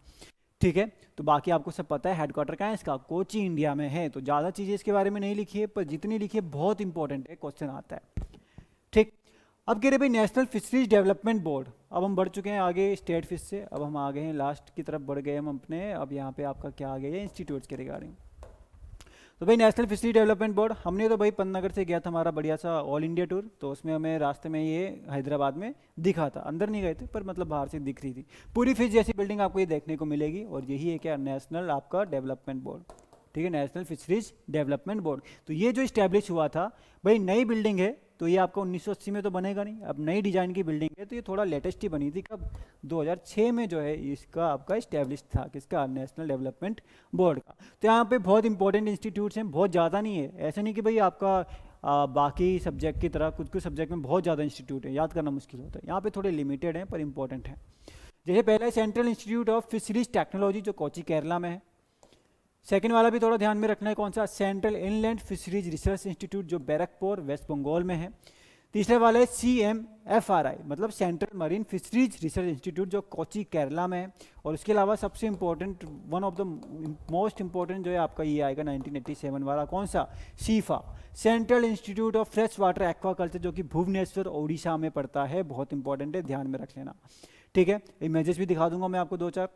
S1: ठीक है। तो बाकी आपको सब पता है, हेडक्वार्टर कहाँ है इसका, कोची इंडिया में है। तो ज़्यादा चीज़ें इसके बारे में नहीं लिखी है, पर जितनी लिखी है बहुत इंपॉर्टेंट है, क्वेश्चन आता है, ठीक। अब कह रहे भाई नेशनल फिशरीज डेवलपमेंट बोर्ड, अब हम बढ़ चुके हैं आगे स्टेट फिश से, अब हम आ गए हैं लास्ट की तरफ बढ़ गए हम अपने। अब यहाँ पे आपका क्या आ गया है, इंस्टीट्यूट्स के रिगार्डिंग। तो भाई नेशनल फिशरी डेवलपमेंट बोर्ड, हमने तो भाई पन्नागर से गया था हमारा बढ़िया सा ऑल इंडिया टूर, तो उसमें हमें रास्ते में ये हैदराबाद में दिखा था, अंदर नहीं गए थे पर मतलब बाहर से दिख रही थी। पूरी फिश जैसी बिल्डिंग आपको ये देखने को मिलेगी, और यही है क्या, नेशनल आपका डेवलपमेंट बोर्ड, ठीक है, नेशनल फिशरीज डेवलपमेंट बोर्ड। तो ये जो इस्टेब्लिश हुआ था भाई, नई बिल्डिंग है, तो ये आपका 1980 में तो बनेगा नहीं, अब नई डिजाइन की बिल्डिंग है, तो ये थोड़ा लेटेस्ट ही बनी थी। कब, 2006 में जो है इसका आपका इस्टेब्लिश था, किसका, नेशनल डेवलपमेंट बोर्ड का। तो यहाँ पे बहुत इंपॉर्टेंट इंस्टीट्यूट्स हैं, बहुत ज़्यादा नहीं है, ऐसा नहीं कि भाई आपका बाकी सब्जेक्ट की तरह कुछ कुछ सब्जेक्ट में बहुत ज़्यादा इंस्टीट्यूट है, याद करना मुश्किल होता है। यहाँ पे थोड़े लिमिटेड हैं पर इंपॉर्टेंट है। जैसे पहला है central institute of fisheries technology, जो कोची केरला में है। सेकंड वाला भी थोड़ा ध्यान में रखना है, कौन सा, central inland fisheries research institute, जो बैरकपुर वेस्ट बंगाल में है। तीसरा वाला है CMFRI, मतलब central marine fisheries research institute, जो कोची केरला में है। और उसके अलावा सबसे important, one of the most important जो है आपका ये आएगा 1987 वाला, कौन सा, CIFA, central institute of fresh water aquaculture, जो कि भुवनेश्वर ओडिशा में पड़ता है, बहुत इंपॉर्टेंट है, ध्यान में रख लेना, ठीक है। इमेजेस भी दिखा दूंगा मैं आपको 2-4।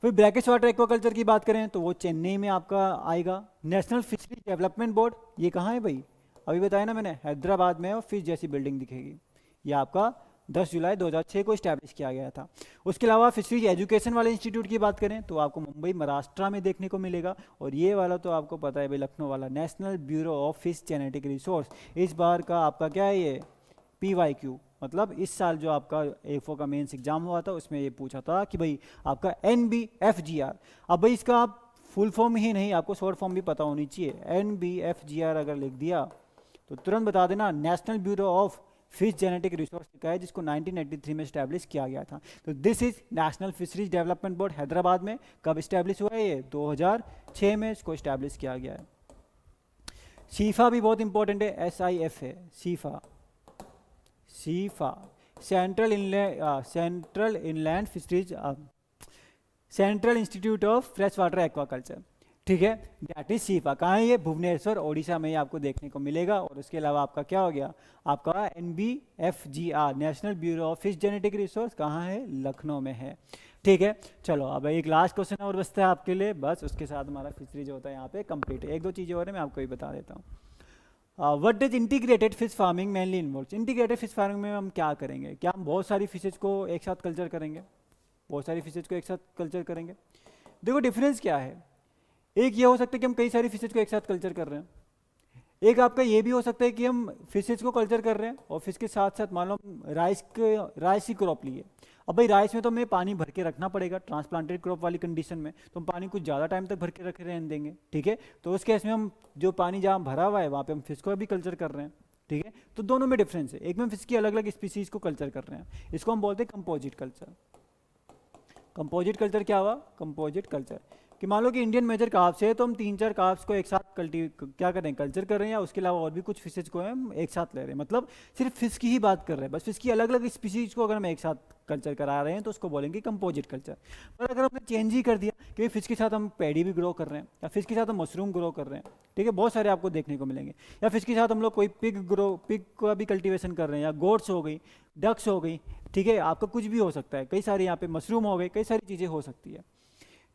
S1: फिर ब्रैकिश वाटर एक्वाकल्चर की बात करें तो वो चेन्नई में आपका आएगा। नेशनल फिशरीज डेवलपमेंट बोर्ड, ये कहाँ है भाई, अभी बताया ना मैंने, हैदराबाद में, और फिश जैसी बिल्डिंग दिखेगी। ये आपका 10 जुलाई 2006 को इस्टेब्लिश किया गया था। उसके अलावा फिशरीज एजुकेशन वाले इंस्टीट्यूट की बात करें तो आपको मुंबई महाराष्ट्र में देखने को मिलेगा। और ये वाला तो आपको पता है भाई, लखनऊ वाला, national bureau of fish genetic resource. इस बार का आपका क्या है, ये PYQ, मतलब इस साल जो आपका एफओ का मेंस एग्जाम हुआ था उसमें ये पूछा था कि भाई आपका NBFGR। अब भाई इसका आप फुल फॉर्म ही नहीं, आपको शॉर्ट फॉर्म भी पता होनी चाहिए। NBFGR अगर लिख दिया तो तुरंत बता देना national bureau of fish genetic resource का है, जिसको 1983 में इस्टेब्लिश किया गया था। तो this is national fisheries development board Hyderabad में। कब इस्टेब्लिश हुआ है ये? 2006 में इसको इस्टेब्लिश किया गया है। शीफा भी बहुत इंपॉर्टेंट है, SIF है CIFA, central inland fisheries, central institute of fresh water aquaculture, ठीक है, दैट इज शीफा। कहाँ है ये? भुवनेश्वर ओडिशा में ही आपको देखने को मिलेगा। और उसके अलावा आपका क्या हो गया? आपका NBFGR national bureau of fish genetic resource कहाँ है? लखनऊ में है, ठीक है। चलो अब एक लास्ट क्वेश्चन और बचता है आपके लिए, बस उसके साथ हमारा फिशरी जो होता है यहाँ पे कंप्लीट है। एक दो चीज़ें और है, मैं आपको भी बता देता हूँ। What does integrated fish farming mainly involves? Integrated fish farming में हम क्या करेंगे? क्या हम बहुत सारी फिशेज को एक साथ कल्चर करेंगे? बहुत सारी फिशेज को एक साथ कल्चर करेंगे। देखो डिफरेंस क्या है, एक ये हो सकता है कि हम कई सारी फिशेज को एक साथ कल्चर कर रहे हैं, एक आपका ये भी हो सकता है कि हम फिशेज को कल्चर कर रहे हैं और फिश के साथ साथ मान लो राइस की क्रॉप लिए। अब भाई राइस में तो हमें पानी भर के रखना पड़ेगा, ट्रांसप्लांटेड क्रॉप वाली कंडीशन में तो हम पानी कुछ ज़्यादा टाइम तक भर के रखे रहने देंगे, ठीक है। तो उस केस में हम जो पानी जहाँ भरा हुआ है वहाँ पे हम फिश को भी कल्चर कर रहे हैं, ठीक है। तो दोनों में डिफरेंस है, एक में फिश की अलग अलग स्पीसीज को कल्चर कर रहे हैं, इसको हम बोलते हैं कंपोजिट कल्चर। कंपोजिट कल्चर क्या हुआ? कंपोजिट कल्चर कि मान लो कि इंडियन मेजर कार्प्स है तो हम 3-4 कार्प्स को एक साथ क्या कर रहे हैं? कल्चर कर रहे हैं, या उसके अलावा और भी कुछ फिशेज को हम एक साथ ले रहे हैं। मतलब सिर्फ फिश की ही बात कर रहे हैं, बस फिश की अलग अलग स्पीसीज को अगर हम एक साथ कल्चर करा रहे हैं तो उसको बोलेंगे कंपोजिट कल्चर। पर अगर हमने चेंज ही कर दिया कि फिश के साथ हम पैडी भी ग्रो कर रहे हैं, या फिश के साथ हम मशरूम ग्रो कर रहे हैं, ठीक है, बहुत सारे आपको देखने को मिलेंगे, या फिश के साथ हम लोग कोई पिग का भी कल्टिवेशन कर रहे हैं, या गोट्स हो गई, डक्स हो गई, ठीक है, आपका कुछ भी हो सकता है, कई सारी यहाँ पे मशरूम हो गए, कई सारी चीज़ें हो सकती है,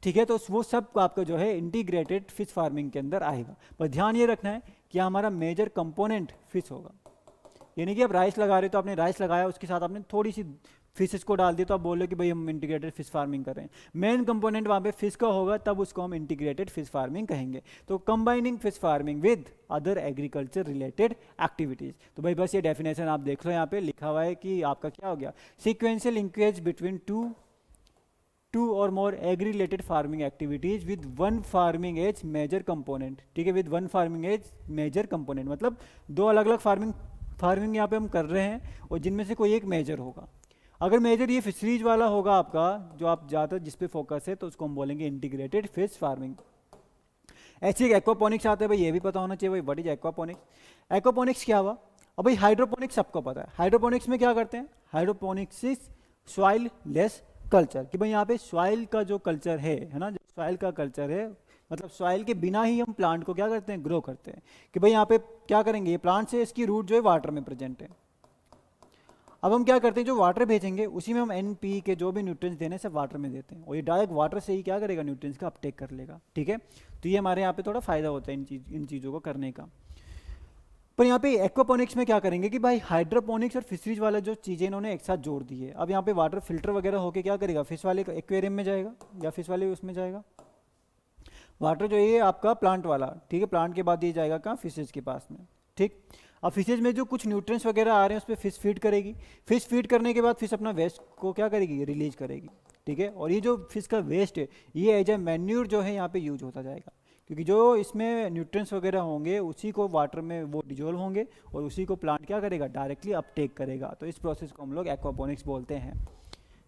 S1: ठीक है। तो वो सब आपका जो है इंटीग्रेटेड फिश फार्मिंग के अंदर आएगा। पर ध्यान ये रखना है कि हमारा मेजर कंपोनेंट फिश होगा, यानी कि आप राइस लगा रहे हो तो आपने राइस लगाया, उसके साथ आपने थोड़ी सी फिशेस को डाल दिया तो आप बोल रहे हो कि भाई हम इंटीग्रेटेड फिश फार्मिंग कर रहे हैं। मेन कंपोनेंट वहाँ पे फिश का होगा, तब उसको हम इंटीग्रेटेड फिश फार्मिंग कहेंगे। तो combining fish farming with other agriculture related activities. तो भाई बस ये डेफिनेशन आप देख लो, यहाँ पे लिखा हुआ है कि आपका क्या हो गया? सीक्वेंशियल लिंकेज बिटवीन टू और more agri related farming activities with one farming as major component, ठीक है, with one farming as major component, मतलब दो अलग अलग फार्मिंग यहाँ पे हम कर रहे हैं और जिनमें से कोई एक मेजर होगा। अगर मेजर ये फिशरीज वाला होगा आपका, जो आप ज़्यादा जिस पे फोकस है, तो उसको हम बोलेंगे इंटीग्रेटेड फिश फार्मिंग। ऐसे एक एक्वापोनिक्स आता है, भाई ये भी पता होना चाहिए भाई व्हाट इज एक्वापोनिक्स। एक्वापोनिक्स क्या हुआ? अब भाई हाइड्रोपोनिक्स सबको पता है, हाइड्रोपोनिक्स में क्या करते हैं? Hydroponics is soil less culture, कि भाई यहाँ पे सॉइल का जो कल्चर है ना, जो सॉइल का कल्चर है, मतलब सॉइल के बिना ही हम प्लांट को क्या करते हैं? ग्रो करते हैं। कि भाई यहाँ पे क्या करेंगे? ये प्लांट से इसकी रूट जो है वाटर में प्रेजेंट है। अब हम क्या करते हैं? जो वाटर भेजेंगे उसी में हम NP के जो भी न्यूट्रिएंट्स देने सब वाटर में देते हैं, और ये डायरेक्ट वाटर से ही क्या करेगा? न्यूट्रिएंट्स का अपटेक कर लेगा, ठीक है। तो ये हमारे यहाँ पे थोड़ा फायदा होता है इन चीज़ों को करने का। पर यहाँ पे एक्वापोनिक्स में क्या करेंगे कि भाई हाइड्रोपोनिक्स और फिशरीज वाला जो चीज़ें इन्होंने एक साथ जोड़ दी है। अब यहाँ पे वाटर फिल्टर वगैरह होके क्या करेगा? फिश वाले एक्वेरियम में जाएगा या फिश वाले उसमें जाएगा। वाटर जो ये आपका प्लांट वाला, ठीक है, प्लांट के बाद ये जाएगा कहाँ? फिशेज के पास में, ठीक। अब फिशेज में जो कुछ न्यूट्रिएंट्स वगैरह आ रहे हैं उस पर फिश फीड करेगी। फिश फीड करने के बाद फिश अपना वेस्ट को क्या करेगी? रिलीज करेगी, ठीक है। और ये जो फिश का वेस्ट है ये एज ए मैन्यूर जो है यहाँ पे यूज होता जाएगा, क्योंकि जो इसमें न्यूट्रिएंट्स वगैरह होंगे उसी को वाटर में वो डिजोल्व होंगे और उसी को प्लांट क्या करेगा? डायरेक्टली अपटेक करेगा। तो इस प्रोसेस को हम लोग एक्वापोनिक्स बोलते हैं,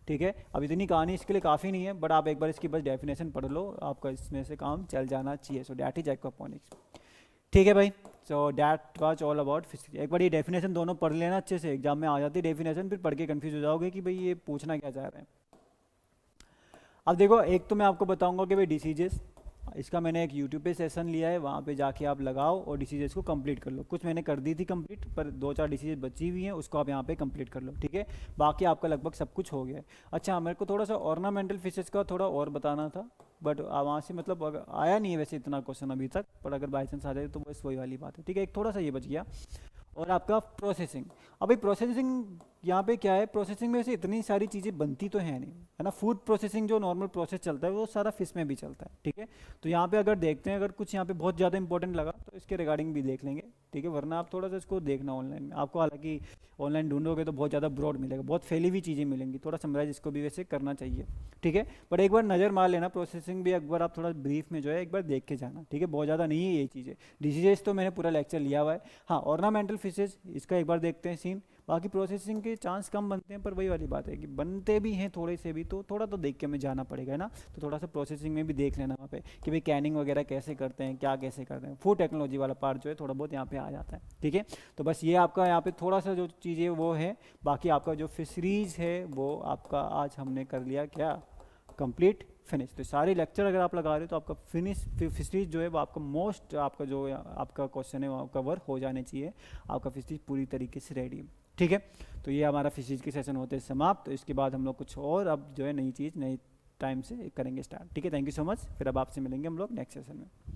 S1: ठीक है। अब इतनी कहानी इसके लिए काफ़ी नहीं है, बट आप एक बार इसकी बस डेफिनेशन पढ़ लो, आपका इसमें से काम चल जाना चाहिए। सो डैट इज एक्वापोनिक्स, ठीक है भाई। So that was all about fishing. एक बार ये डेफिनेशन दोनों पढ़ लेना अच्छे से, एग्जाम में आ जाती है डेफिनेशन, फिर पढ़ के कंफ्यूज हो जाओगे कि भाई ये पूछना क्या चाह रहे हैं। अब देखो, एक तो मैं आपको बताऊंगा कि भाई डिसीजेस, इसका मैंने एक यूट्यूब पे सेशन लिया है, वहाँ पे जाके आप लगाओ और डिसीजेस को कंप्लीट कर लो। कुछ मैंने कर दी थी कंप्लीट, पर 2-4 डिसीजेस बची हुई हैं, उसको आप यहाँ पे कंप्लीट कर लो, ठीक है। बाकी आपका लगभग सब कुछ हो गया है। अच्छा, मेरे को थोड़ा सा ऑर्नामेंटल फिशेस का थोड़ा और बताना था, बट वहाँ से मतलब आया नहीं है वैसे इतना क्वेश्चन अभी तक, पर अगर बाई चांस आ जाए तो बस वही वाली बात है, ठीक है। एक थोड़ा सा ये बच गया। और आपका प्रोसेसिंग, अभी प्रोसेसिंग यहाँ पे क्या है, प्रोसेसिंग में से इतनी सारी चीज़ें बनती तो है नहीं, है ना। फूड प्रोसेसिंग जो नॉर्मल प्रोसेस चलता है वो सारा फिश में भी चलता है, ठीक है। तो यहाँ पे अगर देखते हैं, अगर कुछ यहाँ पे बहुत ज़्यादा इंपॉर्टेंट लगा तो इसके रिगार्डिंग भी देख लेंगे, ठीक है। वरना आप थोड़ा सा इसको देखना ऑनलाइन में, आपको हालांकि ऑनलाइन ढूंढोगे तो बहुत ज़्यादा ब्रॉड मिलेगा, बहुत फैली हुई चीज़ें मिलेंगी, थोड़ा समराइज इसको भी वैसे करना चाहिए, ठीक है। बट एक बार नज़र मार लेना, प्रोसेसिंग भी एक बार आप थोड़ा ब्रीफ में जो है एक बार देख के जाना, ठीक है। बहुत ज़्यादा नहीं है ये चीज़ें। डिसीजेस तो मैंने पूरा लेक्चर लिया हुआ है। हाँ, ऑर्नामेंटल फिशेज, इसका एक बार देखते हैं सीन। बाकी प्रोसेसिंग के चांस कम बनते हैं, पर वही वाली बात है कि बनते भी हैं थोड़े से भी, तो थोड़ा तो देख के हमें जाना पड़ेगा, है ना। तो थोड़ा सा प्रोसेसिंग में भी देख लेना वहाँ पे कि भाई कैनिंग वगैरह कैसे करते हैं, क्या कैसे करते हैं। फूड टेक्नोलॉजी वाला पार्ट जो है थोड़ा बहुत यहाँ पे आ जाता है, ठीक है। तो बस ये आपका यहाँ पे थोड़ा सा जो चीज़ें वो है। बाकी आपका जो फिशरीज है वो आपका आज हमने कर लिया क्या, कंप्लीट फिनिश। तो सारे लेक्चर अगर आप लगा रहे हो तो आपका फिशरीज जो है वो आपका मोस्ट, आपका जो आपका क्वेश्चन है वो कवर हो जाने चाहिए, आपका फिशरीज पूरी तरीके से रेडी है, ठीक है। तो ये हमारा फिशरीज के सेशन होते हैं समाप्त। तो इसके बाद हम लोग कुछ और अब जो है नई चीज़ नई टाइम से करेंगे स्टार्ट, ठीक है। Thank you so much. फिर अब आपसे मिलेंगे हम लोग नेक्स्ट सेशन में।